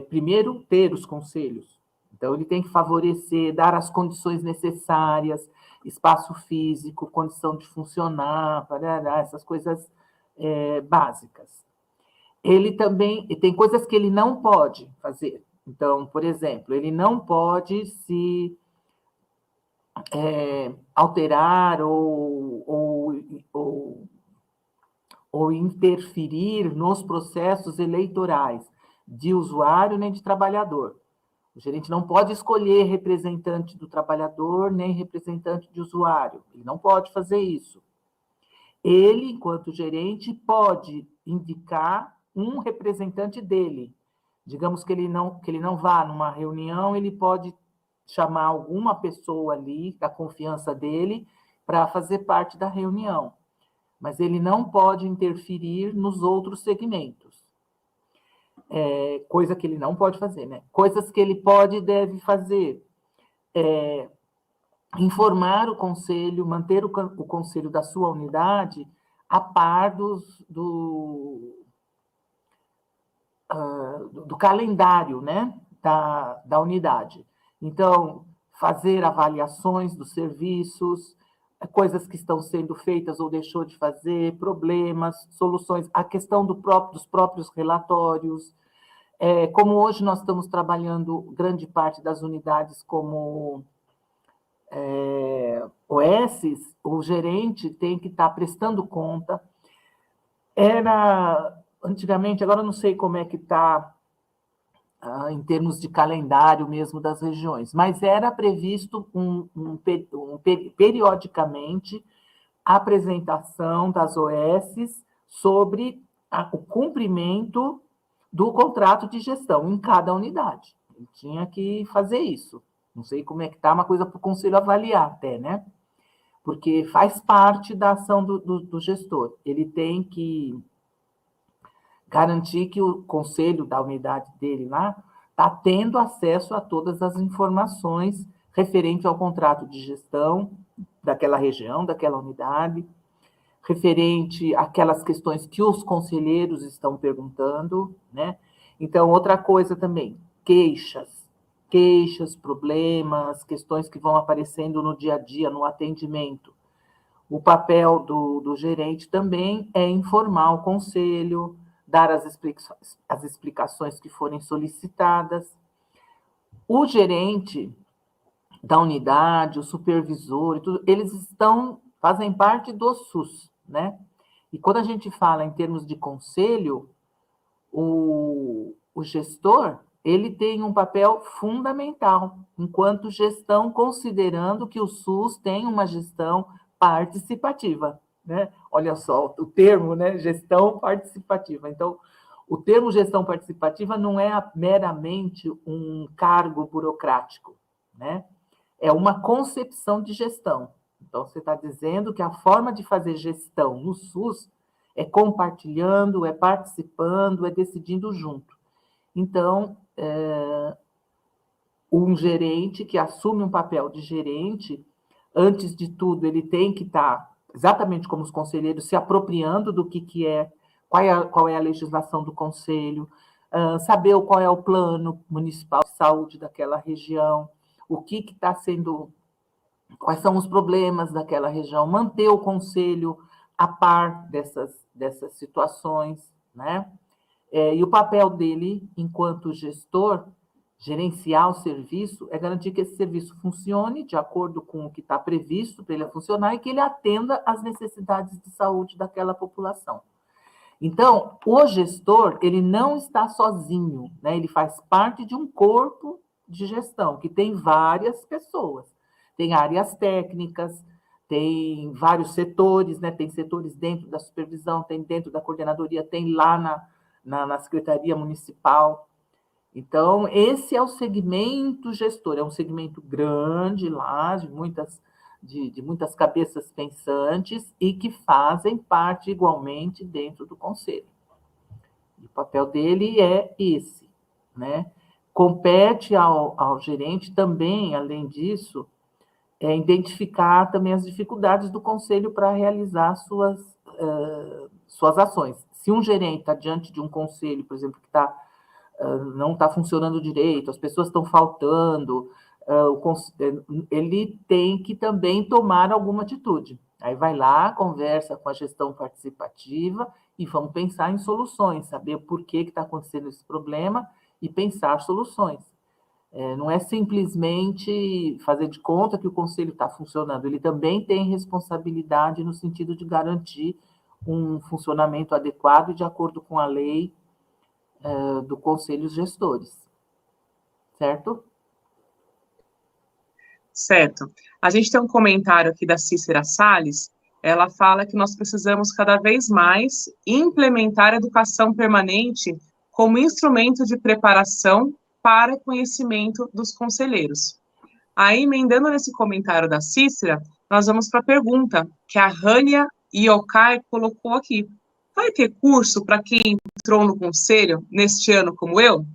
Primeiro, ter os conselhos. Então, ele tem que favorecer, dar as condições necessárias, espaço físico, condição de funcionar, essas coisas básicas. Ele também tem coisas que ele não pode fazer. Então, por exemplo, ele não pode se alterar ou interferir nos processos eleitorais de usuário nem de trabalhador. O gerente não pode escolher representante do trabalhador nem representante de usuário. Ele não pode fazer isso. Ele, enquanto gerente, pode indicar um representante dele. Digamos que ele não vá numa reunião, ele pode chamar alguma pessoa ali, da confiança dele, para fazer parte da reunião. Mas ele não pode interferir nos outros segmentos. Coisa que ele não pode fazer, né? Coisas que ele pode e deve fazer. Informar o conselho, manter o conselho da sua unidade a par do calendário, né, da unidade. Então, fazer avaliações dos serviços, coisas que estão sendo feitas ou deixou de fazer, problemas, soluções, a questão dos próprios relatórios. Como hoje nós estamos trabalhando grande parte das unidades como OS, o gerente tem que estar prestando conta. Antigamente, agora não sei como é que está em termos de calendário mesmo das regiões, mas era previsto periodicamente a apresentação das OS sobre o cumprimento do contrato de gestão em cada unidade. Ele tinha que fazer isso. Não sei como é que está, uma coisa para o conselho avaliar até, né? Porque faz parte da ação do gestor. Ele tem que garantir que o conselho da unidade dele lá está tendo acesso a todas as informações referentes ao contrato de gestão daquela região, daquela unidade, referente àquelas questões que os conselheiros estão perguntando, né? Então, outra coisa também, queixas, problemas, questões que vão aparecendo no dia a dia, no atendimento. O papel do gerente também é informar o conselho, dar as explicações que forem solicitadas. O gerente da unidade, o supervisor, e tudo, eles fazem parte do SUS, né? E quando a gente fala em termos de conselho, o gestor, ele tem um papel fundamental, enquanto gestão, considerando que o SUS tem uma gestão participativa, né? Olha só o termo, né? Gestão participativa. Então, o termo gestão participativa não é meramente um cargo burocrático, né? É uma concepção de gestão. Então, você está dizendo que a forma de fazer gestão no SUS é compartilhando, é participando, é decidindo junto. Então, um gerente que assume um papel de gerente, antes de tudo, ele tem que estar, exatamente como os conselheiros, se apropriando do que é, qual é a legislação do conselho, saber qual é o plano municipal de saúde daquela região, o que está sendo, quais são os problemas daquela região, manter o conselho a par dessas situações, né? E o papel dele, enquanto gestor, gerenciar o serviço, é garantir que esse serviço funcione de acordo com o que está previsto para ele funcionar e que ele atenda às necessidades de saúde daquela população. Então, o gestor, ele não está sozinho, né? Ele faz parte de um corpo de gestão, que tem várias pessoas. Tem áreas técnicas, tem vários setores, né? Tem setores dentro da supervisão, tem dentro da coordenadoria, tem lá na Secretaria Municipal. Então, esse é o segmento gestor, é um segmento grande lá, de muitas cabeças pensantes e que fazem parte igualmente dentro do conselho. O papel dele é esse, né? Compete ao gerente também, além disso, identificar também as dificuldades do conselho para realizar suas ações. Se um gerente está diante de um conselho, por exemplo, que não está funcionando direito, as pessoas estão faltando, ele tem que também tomar alguma atitude. Aí vai lá, conversa com a gestão participativa e vamos pensar em soluções, saber por que está acontecendo esse problema e pensar soluções. Não é simplesmente fazer de conta que o conselho está funcionando, ele também tem responsabilidade no sentido de garantir um funcionamento adequado e de acordo com a lei do conselho gestores. Certo?
Certo. A gente tem um comentário aqui da Cícera Salles, ela fala que nós precisamos cada vez mais implementar a educação permanente como instrumento de preparação para conhecimento dos conselheiros. Aí, emendando nesse comentário da Cícera, nós vamos para a pergunta que a Rania Yokai colocou aqui. Vai ter curso para quem entrou no conselho neste ano como eu?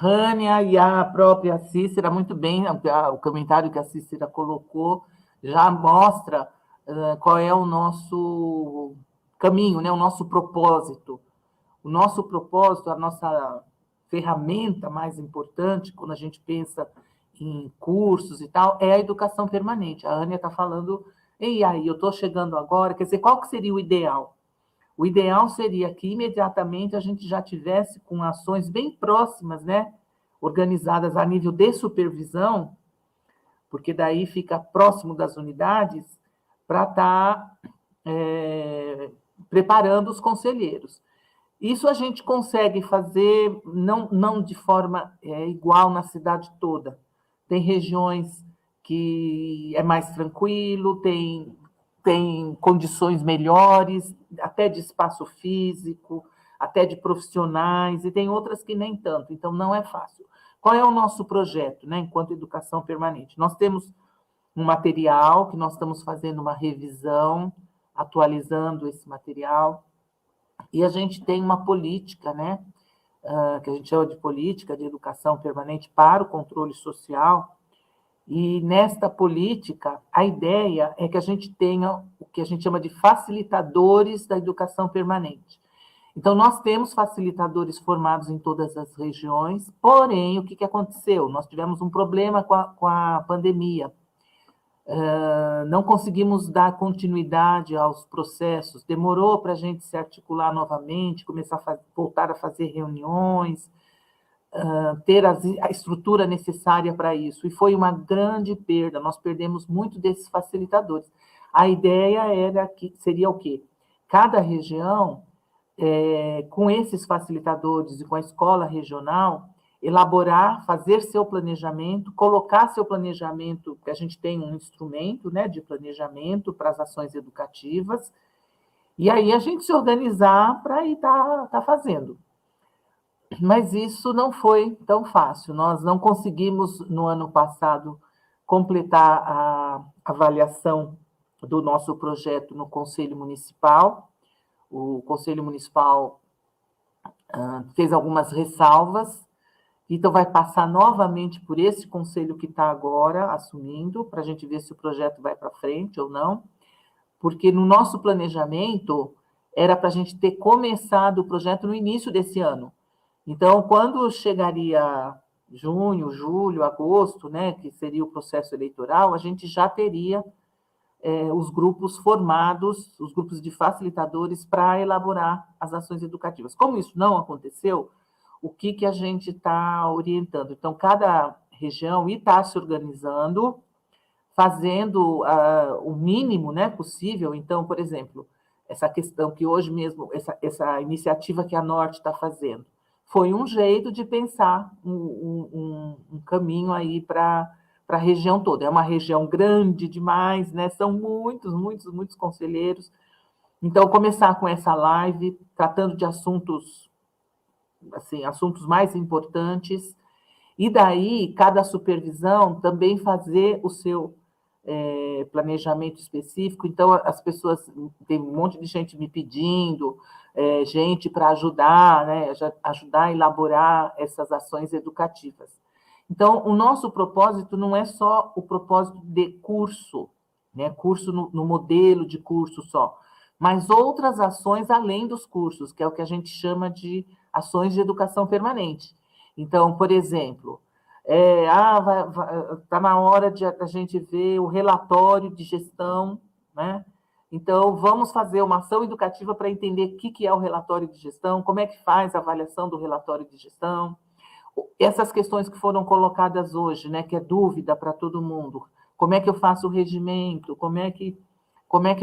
Rania e a própria Cícera, muito bem, o comentário que a Cícera colocou já mostra qual é o nosso caminho, né, o nosso propósito. O nosso propósito, a nossa ferramenta mais importante, quando a gente pensa em cursos e tal, é a educação permanente. A Rania está falando, e aí, eu estou chegando agora, quer dizer, qual que seria o ideal? O ideal seria que imediatamente a gente já tivesse com ações bem próximas, né, organizadas a nível de supervisão, porque daí fica próximo das unidades, para estar preparando os conselheiros. Isso a gente consegue fazer não de forma igual na cidade toda. Tem regiões que é mais tranquilo, tem condições melhores, até de espaço físico, até de profissionais, e tem outras que nem tanto, então não é fácil. Qual é o nosso projeto, né, enquanto educação permanente? Nós temos um material que nós estamos fazendo uma revisão, atualizando esse material, e a gente tem uma política, né, que a gente chama de política de educação permanente para o controle social. E nesta política, a ideia é que a gente tenha o que a gente chama de facilitadores da educação permanente. Então, nós temos facilitadores formados em todas as regiões, porém, o que aconteceu? Nós tivemos um problema com a pandemia. Não conseguimos dar continuidade aos processos, demorou para a gente se articular novamente, começar voltar a fazer reuniões, ter a estrutura necessária para isso, e foi uma grande perda, nós perdemos muito desses facilitadores. a ideia era que seria o quê? Cada região, com esses facilitadores e com a escola regional, elaborar, fazer seu planejamento, colocar seu planejamento, porque a gente tem um instrumento, né, de planejamento para as ações educativas, e aí a gente se organizar para ir tá fazendo. Mas isso não foi tão fácil. Nós não conseguimos, no ano passado, completar a avaliação do nosso projeto no Conselho Municipal. O Conselho Municipal fez algumas ressalvas, então vai passar novamente por esse conselho que está agora assumindo, para a gente ver se o projeto vai para frente ou não, porque no nosso planejamento era para a gente ter começado o projeto no início desse ano. Então, quando chegaria junho, julho, agosto, né, que seria o processo eleitoral, a gente já teria os grupos formados, os grupos de facilitadores para elaborar as ações educativas. Como isso não aconteceu, o que a gente está orientando? Então, cada região está se organizando, fazendo o mínimo, né, possível. Então, por exemplo, essa questão que hoje mesmo, essa iniciativa que a Norte está fazendo, foi um jeito de pensar um caminho aí para a região toda. É uma região grande demais, né? São muitos conselheiros. Então, começar com essa live, tratando de assuntos, assim, assuntos mais importantes, e daí, cada supervisão também fazer o seu planejamento específico. Então, as pessoas, tem um monte de gente me pedindo, gente para ajudar, né, ajudar a elaborar essas ações educativas. Então, o nosso propósito não é só o propósito de curso, né, curso no modelo de curso só, mas outras ações além dos cursos, que é o que a gente chama de ações de educação permanente. Então, por exemplo, está na hora de a gente ver o relatório de gestão, né? Então, vamos fazer uma ação educativa para entender o que é o relatório de gestão, como é que faz a avaliação do relatório de gestão. Essas questões que foram colocadas hoje, né, que é dúvida para todo mundo. Como é que eu faço o regimento? Como é que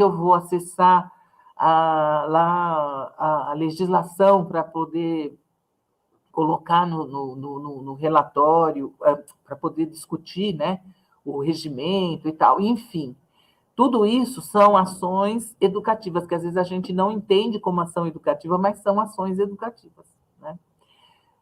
eu vou acessar a legislação para poder colocar no relatório, para poder discutir, né, o regimento e tal. Enfim, tudo isso são ações educativas, que às vezes a gente não entende como ação educativa, mas são ações educativas, né?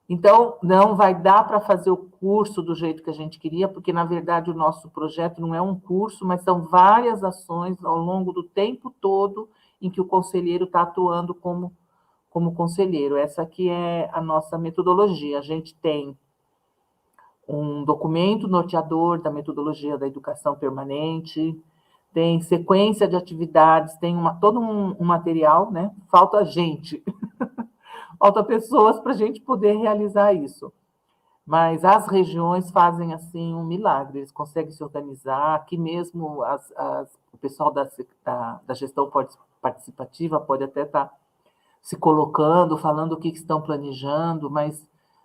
Então, não vai dar para fazer o curso do jeito que a gente queria, porque, na verdade, o nosso projeto não é um curso, mas são várias ações ao longo do tempo todo em que o conselheiro está atuando como conselheiro. Essa aqui é a nossa metodologia. A gente tem um documento norteador da metodologia da educação permanente, tem sequência de atividades, tem todo um material, né? Falta gente, falta pessoas para a gente poder realizar isso. Mas as regiões fazem, assim, um milagre, eles conseguem se organizar. Aqui mesmo, o pessoal da gestão participativa pode até estar se colocando, falando o que estão planejando, mas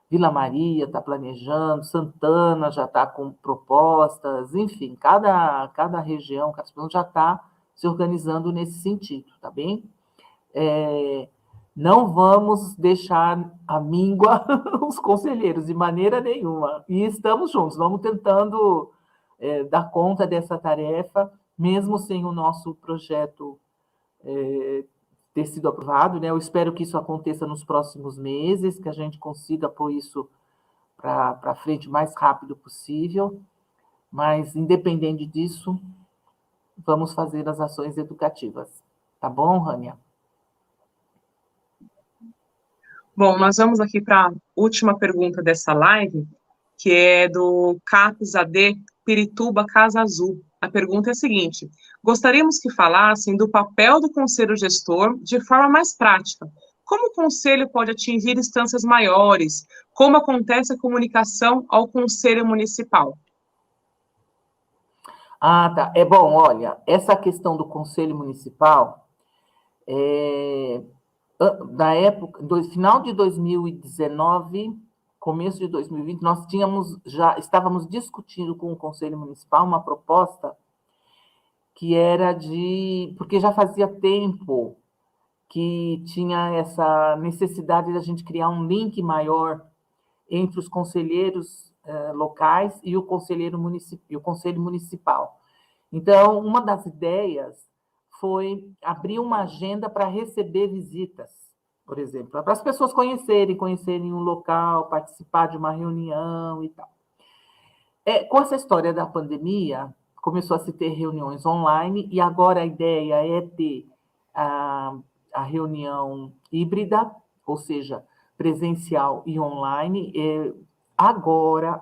Vila Maria está planejando, Santana já está com propostas, enfim, cada região, cada região já está se organizando nesse sentido, tá bem? Não vamos deixar a míngua os conselheiros, de maneira nenhuma, e estamos juntos, vamos tentando dar conta dessa tarefa, mesmo sem o nosso projeto ter sido aprovado, né? Eu espero que isso aconteça nos próximos meses, que a gente consiga pôr isso para frente o mais rápido possível, mas, independente disso, vamos fazer as ações educativas. Tá bom, Rânia?
Bom, nós vamos aqui para a última pergunta dessa live, que é do CAPES AD Pirituba Casa Azul. A pergunta é a seguinte: gostaríamos que falassem do papel do conselho gestor de forma mais prática. Como o conselho pode atingir instâncias maiores? Como acontece a comunicação ao conselho municipal?
Ah, tá. É bom, olha, essa questão do conselho municipal, da época, do final de 2019, começo de 2020, estávamos discutindo com o Conselho Municipal uma proposta que era porque já fazia tempo que tinha essa necessidade da gente criar um link maior entre os conselheiros locais e o conselho municipal. Então, uma das ideias foi abrir uma agenda para receber visitas, por exemplo, para as pessoas conhecerem um local, participar de uma reunião e tal. Com essa história da pandemia, começou a se ter reuniões online, e agora a ideia é ter a reunião híbrida, ou seja, presencial e online. Agora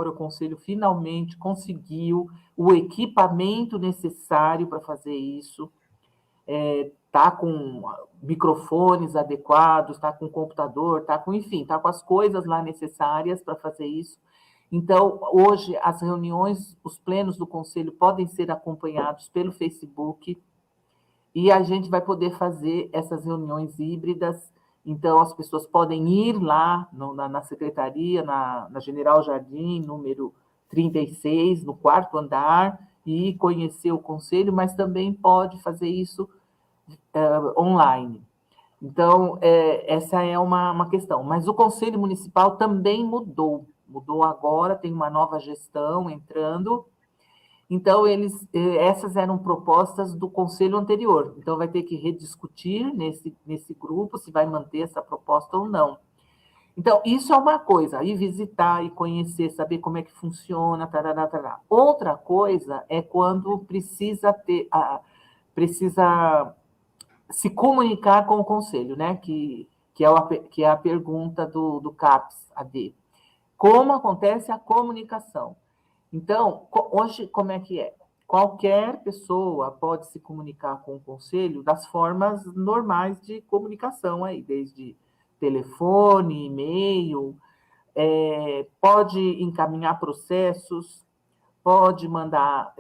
o Conselho finalmente conseguiu o equipamento necessário para fazer isso, está com microfones adequados, está com computador, está com as coisas lá necessárias para fazer isso. Então, hoje, as reuniões, os plenos do Conselho podem ser acompanhados pelo Facebook, e a gente vai poder fazer essas reuniões híbridas. Então, as pessoas podem ir lá na secretaria, na General Jardim, número 36, no 4º andar, e conhecer o Conselho, mas também pode fazer isso online. Então, essa é uma questão. Mas o Conselho Municipal também mudou agora, tem uma nova gestão entrando. Então, essas eram propostas do Conselho anterior. Então, vai ter que rediscutir nesse grupo se vai manter essa proposta ou não. Então, isso é uma coisa, ir visitar e conhecer, saber como é que funciona, tarará, tarará. Outra coisa é quando precisa se comunicar com o Conselho, né? Que é a pergunta do CAPS-AD. Como acontece a comunicação? Então, hoje, como é que é? Qualquer pessoa pode se comunicar com o Conselho das formas normais de comunicação, aí, desde telefone, e-mail, pode encaminhar processos, pode mandar...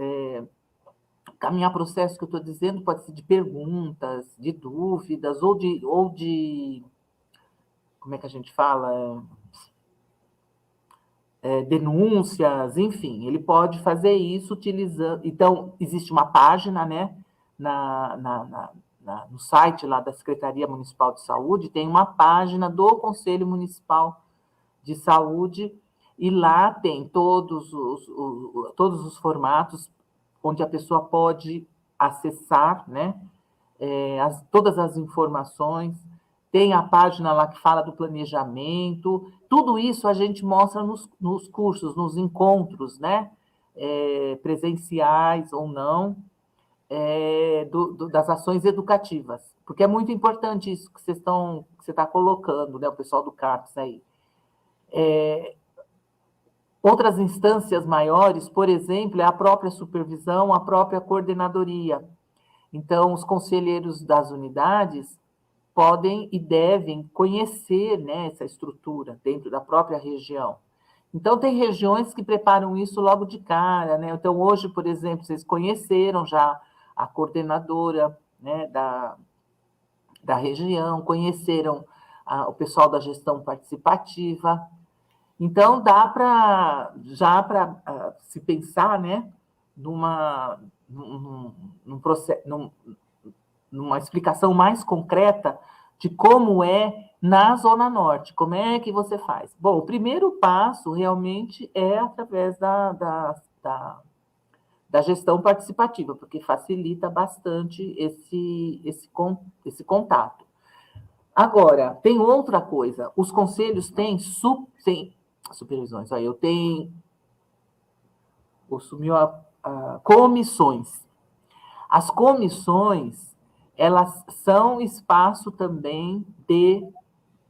caminhar processo que eu estou dizendo pode ser de perguntas, de dúvidas, ou de como é que a gente fala? Denúncias, enfim, ele pode fazer isso utilizando... Então, existe uma página, né, no site lá da Secretaria Municipal de Saúde, tem uma página do Conselho Municipal de Saúde, e lá tem todos os formatos onde a pessoa pode acessar, né, todas as informações. Tem a página lá que fala do planejamento. Tudo isso a gente mostra nos cursos, nos encontros, né, presenciais ou não, das ações educativas, porque é muito importante isso que você está colocando, né, o pessoal do CAPS aí. Outras instâncias maiores, por exemplo, é a própria supervisão, a própria coordenadoria. Então, os conselheiros das unidades podem e devem conhecer, né, essa estrutura dentro da própria região. Então, tem regiões que preparam isso logo de cara, né? Então, hoje, por exemplo, vocês conheceram já a coordenadora, né, da região, conheceram o pessoal da gestão participativa. Então, dá para se pensar, né, numa explicação mais concreta de como é na Zona Norte. Como é que você faz? Bom, o primeiro passo realmente é através da gestão participativa, porque facilita bastante esse contato. Agora, tem outra coisa. Os conselhos têm supervisões. Aí eu tenho... Sumiu comissões. As comissões, elas são espaço também de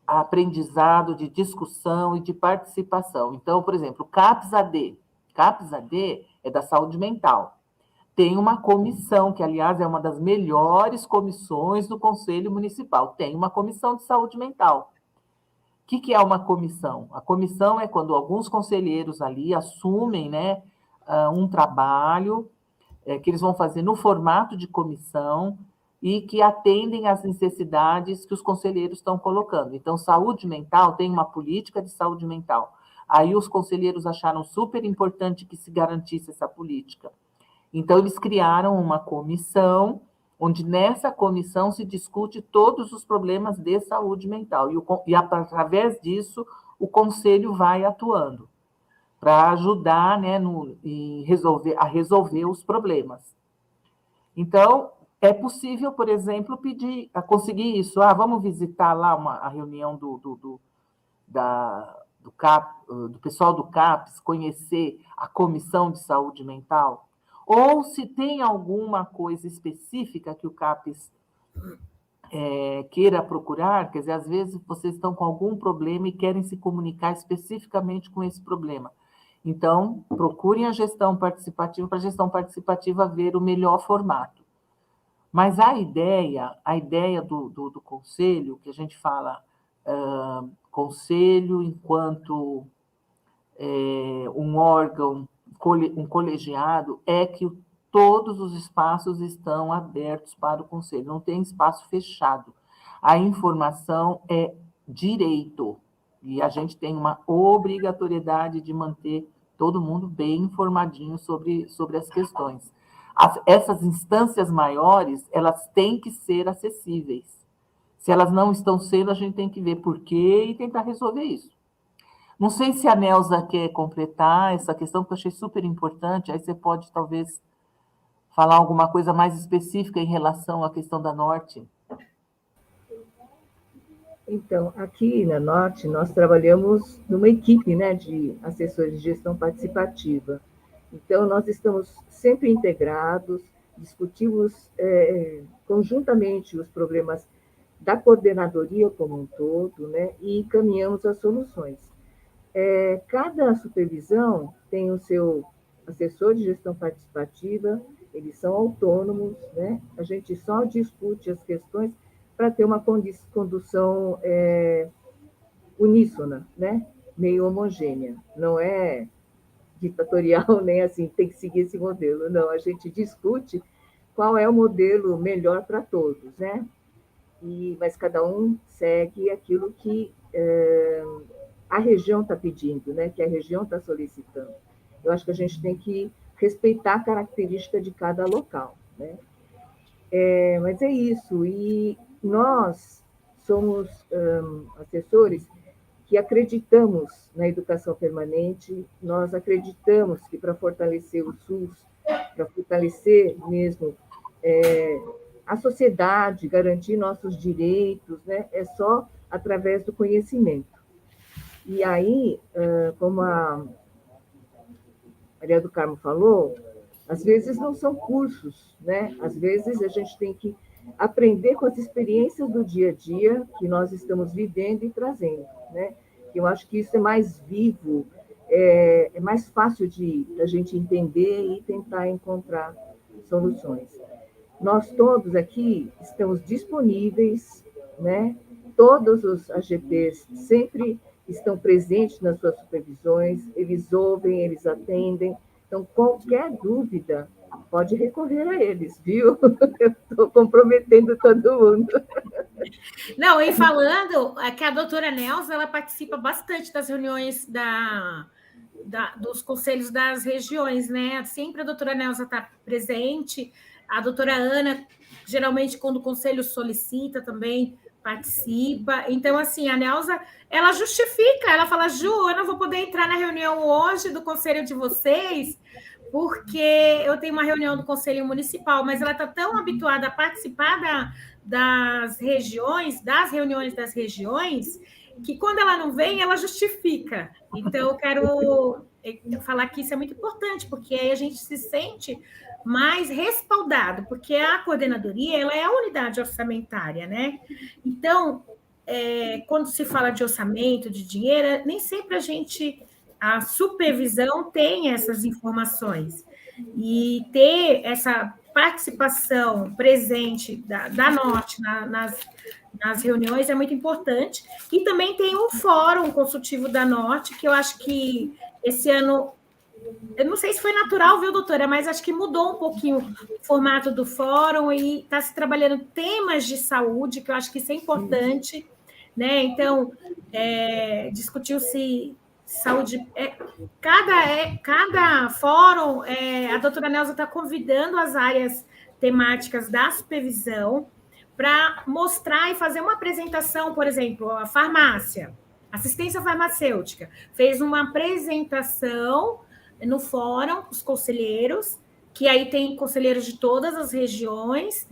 aprendizado, de discussão e de participação. Então, por exemplo, o CAPS-AD. CAPS-AD é da saúde mental. Tem uma comissão, que, aliás, é uma das melhores comissões do Conselho Municipal. Tem uma comissão de saúde mental. O que é uma comissão? A comissão é quando alguns conselheiros ali assumem, né, um trabalho que eles vão fazer no formato de comissão e que atendem às necessidades que os conselheiros estão colocando. Então, saúde mental, tem uma política de saúde mental. Aí os conselheiros acharam super importante que se garantisse essa política. Então, eles criaram uma comissão, onde nessa comissão se discute todos os problemas de saúde mental, e através disso o conselho vai atuando para ajudar, né, a resolver os problemas. Então, é possível, por exemplo, conseguir isso. Vamos visitar lá a reunião do pessoal do CAPES, conhecer a Comissão de Saúde Mental, ou se tem alguma coisa específica que o CAPES queira procurar, quer dizer, às vezes vocês estão com algum problema e querem se comunicar especificamente com esse problema. Então, procurem a gestão participativa, para a gestão participativa ver o melhor formato. Mas a ideia do conselho, que a gente fala conselho enquanto um órgão, um colegiado, é que todos os espaços estão abertos para o conselho, não tem espaço fechado. A informação é direito, e a gente tem uma obrigatoriedade de manter todo mundo bem informadinho sobre as questões. Essas instâncias maiores, elas têm que ser acessíveis. Se elas não estão sendo, a gente tem que ver por quê e tentar resolver isso. Não sei se a Nelza quer completar essa questão, que eu achei super importante, aí você pode, talvez, falar alguma coisa mais específica em relação à questão da Norte.
Então, aqui na Norte, nós trabalhamos numa equipe, né, de assessores de gestão participativa. Então, nós estamos sempre integrados, discutimos conjuntamente os problemas da coordenadoria como um todo, né, e encaminhamos as soluções. Cada supervisão tem o seu assessor de gestão participativa, eles são autônomos, né? A gente só discute as questões para ter uma condução uníssona, né? Meio homogênea. Não é ditatorial, nem assim, tem que seguir esse modelo. Não, a gente discute qual é o modelo melhor para todos, né? Mas cada um segue aquilo que a região está pedindo, né? Que a região está solicitando. Eu acho que a gente tem que respeitar a característica de cada local, né? Mas é isso, e nós somos assessores que acreditamos na educação permanente, nós acreditamos que para fortalecer o SUS, para fortalecer mesmo a sociedade, garantir nossos direitos, né? É só através do conhecimento. E aí, como a Maria do Carmo falou, às vezes não são cursos, né? Às vezes a gente tem que aprender com as experiências do dia a dia que nós estamos vivendo e trazendo, né? Eu acho que isso é mais vivo, é mais fácil da gente entender e tentar encontrar soluções. Nós todos aqui estamos disponíveis, né? Todos os AGPs sempre estão presentes nas suas supervisões, eles ouvem, eles atendem. Então, qualquer dúvida, pode recorrer a eles, viu? Eu estou comprometendo todo mundo.
Não, e falando que a doutora Nelza, ela participa bastante das reuniões dos conselhos das regiões, né? Sempre a doutora Nelza está presente, a doutora Ana, geralmente, quando o conselho solicita também, participa. Então, assim, a Nelza, ela justifica, ela fala, Ju, eu não vou poder entrar na reunião hoje do conselho de vocês, porque eu tenho uma reunião do conselho municipal, mas ela está tão habituada a participar das regiões, das reuniões das regiões, que quando ela não vem, ela justifica. Então, eu quero falar que isso é muito importante, porque aí a gente se sente mais respaldado, porque a coordenadoria, ela é a unidade orçamentária, né? Então, quando se fala de orçamento, de dinheiro, nem sempre a supervisão tem essas informações. E ter essa participação presente da Norte nas reuniões é muito importante. E também tem um fórum consultivo da Norte, que eu acho que esse ano, eu não sei se foi natural, viu, doutora, mas acho que mudou um pouquinho o formato do fórum e está se trabalhando temas de saúde, que eu acho que isso é importante, né? Então, discutiu-se saúde. Cada fórum, a doutora Nelza está convidando as áreas temáticas da supervisão para mostrar e fazer uma apresentação, por exemplo, a farmácia, assistência farmacêutica, fez uma apresentação no fórum, os conselheiros, que aí tem conselheiros de todas as regiões,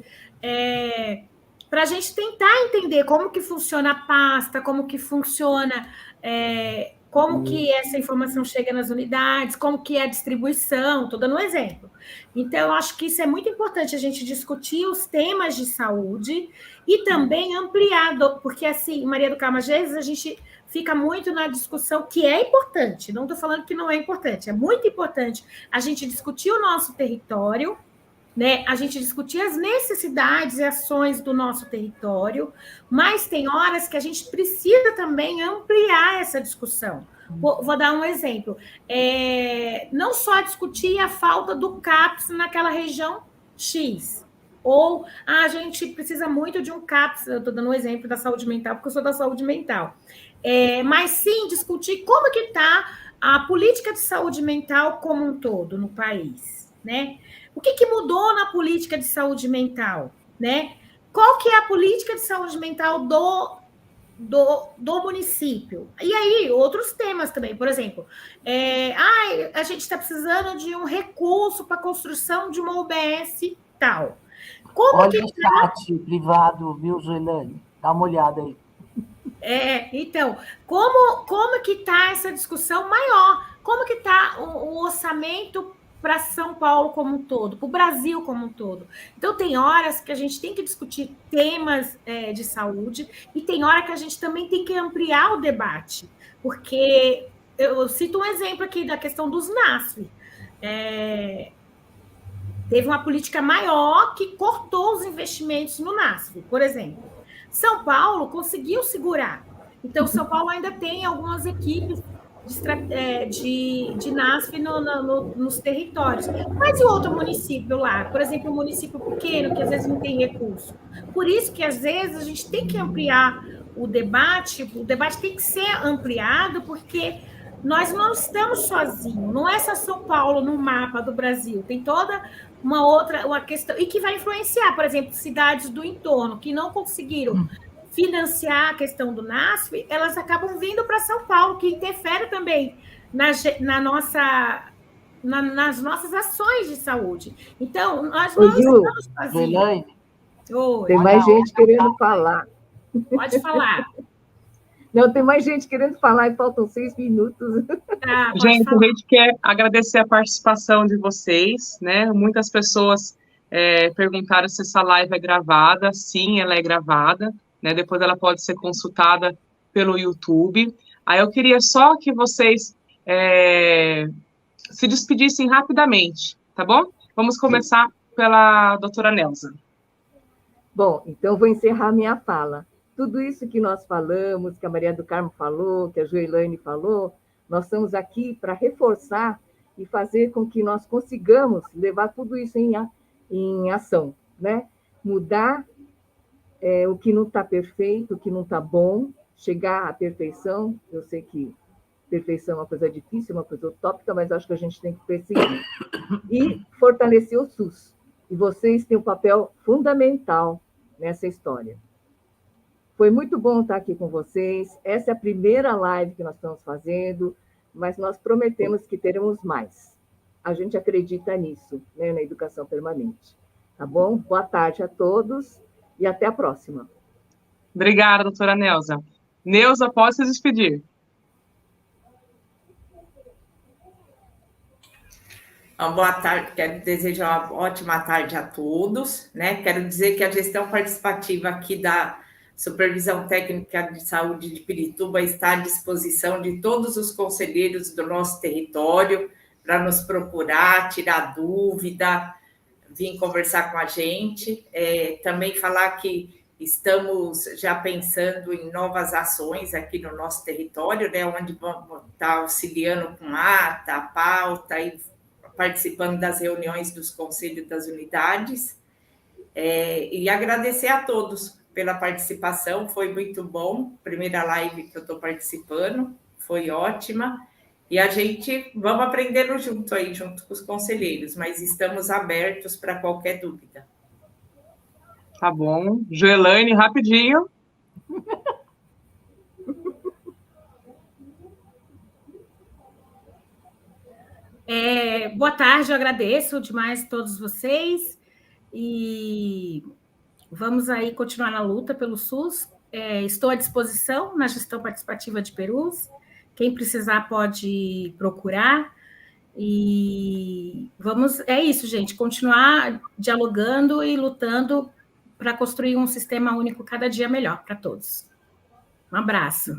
para a gente tentar entender como que funciona a pasta, como que funciona, como que essa informação chega nas unidades, como que é a distribuição, estou dando um exemplo. Então, eu acho que isso é muito importante, a gente discutir os temas de saúde e também ampliar, porque, assim, Maria do Carmo, às vezes a gente fica muito na discussão, que é importante, não estou falando que não é importante, é muito importante a gente discutir o nosso território, né? A gente discutir as necessidades e ações do nosso território, mas tem horas que a gente precisa também ampliar essa discussão. Vou dar um exemplo. Não só discutir a falta do CAPS naquela região X, ou a gente precisa muito de um CAPS, eu estou dando um exemplo da saúde mental, porque eu sou da saúde mental, mas sim discutir como que está a política de saúde mental como um todo no país, né? O que mudou na política de saúde mental, né? Qual que é a política de saúde mental do município? E aí, outros temas também, por exemplo, a gente está precisando de um recurso para a construção de uma UBS tal.
Olha o chat privado, viu, Joelane? Dá uma olhada aí.
Então, como que está essa discussão maior? Como que está o orçamento para São Paulo como um todo, para o Brasil como um todo? Então, tem horas que a gente tem que discutir temas de saúde e tem hora que a gente também tem que ampliar o debate, porque eu cito um exemplo aqui da questão dos NASF. Teve uma política maior que cortou os investimentos no NASF, por exemplo. São Paulo conseguiu segurar. Então, São Paulo ainda tem algumas equipes de NASF nos territórios. Mas e outro município lá? Por exemplo, um município pequeno, que às vezes não tem recurso. Por isso que, às vezes, a gente tem que ampliar o debate tem que ser ampliado, porque nós não estamos sozinhos, não é só São Paulo no mapa do Brasil, tem toda uma questão, e que vai influenciar, por exemplo, cidades do entorno que não conseguiram financiar a questão do NASF, elas acabam vindo para São Paulo, que interfere também nas nossas ações de saúde. Então, nós não estamos sozinhos.
Tem mais gente querendo falar.
Pode falar.
Não, tem mais gente querendo falar e faltam 6 minutos.
Gente, a gente quer agradecer a participação de vocês, né? Muitas pessoas perguntaram se essa live é gravada. Sim, ela é gravada, né? Depois ela pode ser consultada pelo YouTube. Aí eu queria só que vocês se despedissem rapidamente, tá bom? Vamos começar pela doutora Nelza.
Bom, então vou encerrar minha fala. Tudo isso que nós falamos, que a Maria do Carmo falou, que a Joelane falou, nós estamos aqui para reforçar e fazer com que nós consigamos levar tudo isso em ação, né? Mudar o que não está perfeito, o que não está bom, chegar à perfeição. Eu sei que perfeição é uma coisa difícil, uma coisa utópica, mas acho que a gente tem que perseguir. E fortalecer o SUS. E vocês têm um papel fundamental nessa história. Foi muito bom estar aqui com vocês. Essa é a primeira live que nós estamos fazendo, mas nós prometemos que teremos mais. A gente acredita nisso, né, na educação permanente. Tá bom? Boa tarde a todos e até a próxima.
Obrigada, doutora Nelza. Neuza, pode se despedir.
Boa tarde, quero desejar uma ótima tarde a todos, né? Quero dizer que a gestão participativa aqui da Supervisão Técnica de Saúde de Pirituba está à disposição de todos os conselheiros do nosso território para nos procurar, tirar dúvida, vir conversar com a gente. Também falar que estamos já pensando em novas ações aqui no nosso território, né, onde vamos estar auxiliando com ata, pauta e participando das reuniões dos conselhos das unidades. E agradecer a todos pela participação, foi muito bom. Primeira live que eu estou participando, foi ótima, e a gente vamos aprendendo junto aí, junto com os conselheiros, mas estamos abertos para qualquer dúvida.
Tá bom. Joelaine, rapidinho.
Boa tarde, eu agradeço demais a todos vocês e vamos aí continuar na luta pelo SUS. Estou à disposição na gestão participativa de Perus. Quem precisar pode procurar. E vamos, é isso, gente, continuar dialogando e lutando para construir um sistema único cada dia melhor para todos. Um abraço.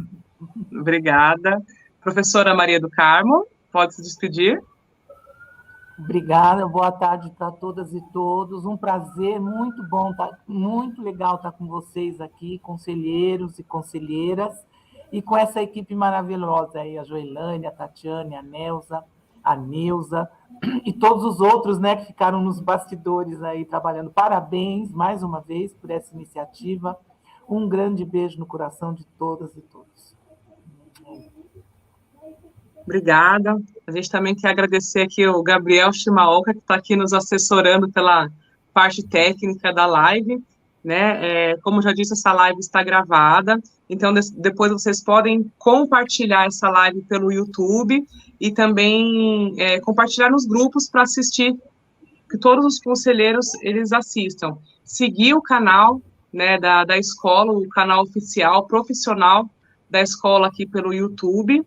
Obrigada. Professora Maria do Carmo, pode se despedir.
Obrigada, boa tarde para todas e todos. Um prazer, muito bom, muito legal estar com vocês aqui, conselheiros e conselheiras, e com essa equipe maravilhosa aí, a Joelaine, a Tatiane, a Neuza, a Neuza, e todos os outros, né, que ficaram nos bastidores aí trabalhando. Parabéns, mais uma vez, por essa iniciativa. Um grande beijo no coração de todas e todos.
Obrigada. A gente também quer agradecer aqui o Gabriel Shimaoka, que está aqui nos assessorando pela parte técnica da live, né? Como já disse, essa live está gravada, então depois vocês podem compartilhar essa live pelo YouTube e também compartilhar nos grupos para assistir, que todos os conselheiros, eles assistam. Seguir o canal, né, da escola, o canal oficial, profissional da escola aqui pelo YouTube,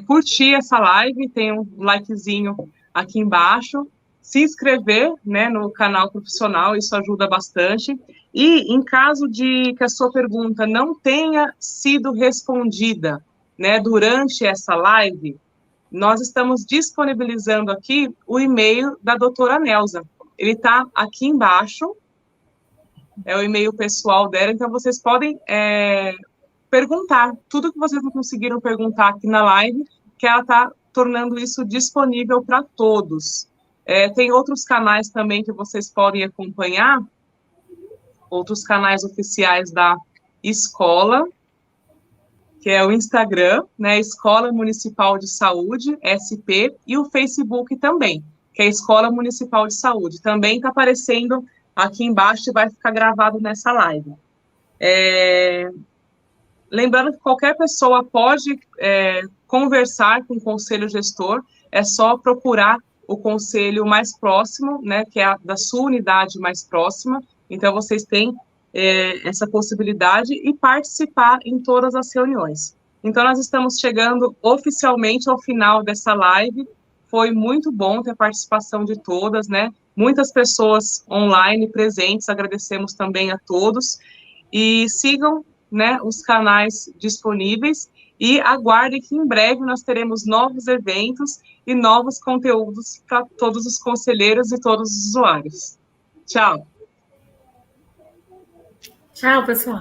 curtir essa live, tem um likezinho aqui embaixo, se inscrever, né, no canal profissional, isso ajuda bastante, e em caso de que a sua pergunta não tenha sido respondida, né, durante essa live, nós estamos disponibilizando aqui o e-mail da doutora Neuza, ele está aqui embaixo, é o e-mail pessoal dela, então vocês podem perguntar tudo que vocês não conseguiram perguntar aqui na live, que ela está tornando isso disponível para todos. Tem outros canais também que vocês podem acompanhar, outros canais oficiais da escola, que é o Instagram, né, Escola Municipal de Saúde, SP, e o Facebook também, que é a Escola Municipal de Saúde. Também está aparecendo aqui embaixo e vai ficar gravado nessa live. Lembrando que qualquer pessoa pode conversar com o conselho gestor, é só procurar o conselho mais próximo, né, que é a da sua unidade mais próxima, então vocês têm essa possibilidade e participar em todas as reuniões. Então nós estamos chegando oficialmente ao final dessa live, foi muito bom ter a participação de todas, né, muitas pessoas online presentes, agradecemos também a todos, e sigam, né, os canais disponíveis e aguardem que em breve nós teremos novos eventos e novos conteúdos para todos os conselheiros e todos os usuários. Tchau.
Tchau, pessoal.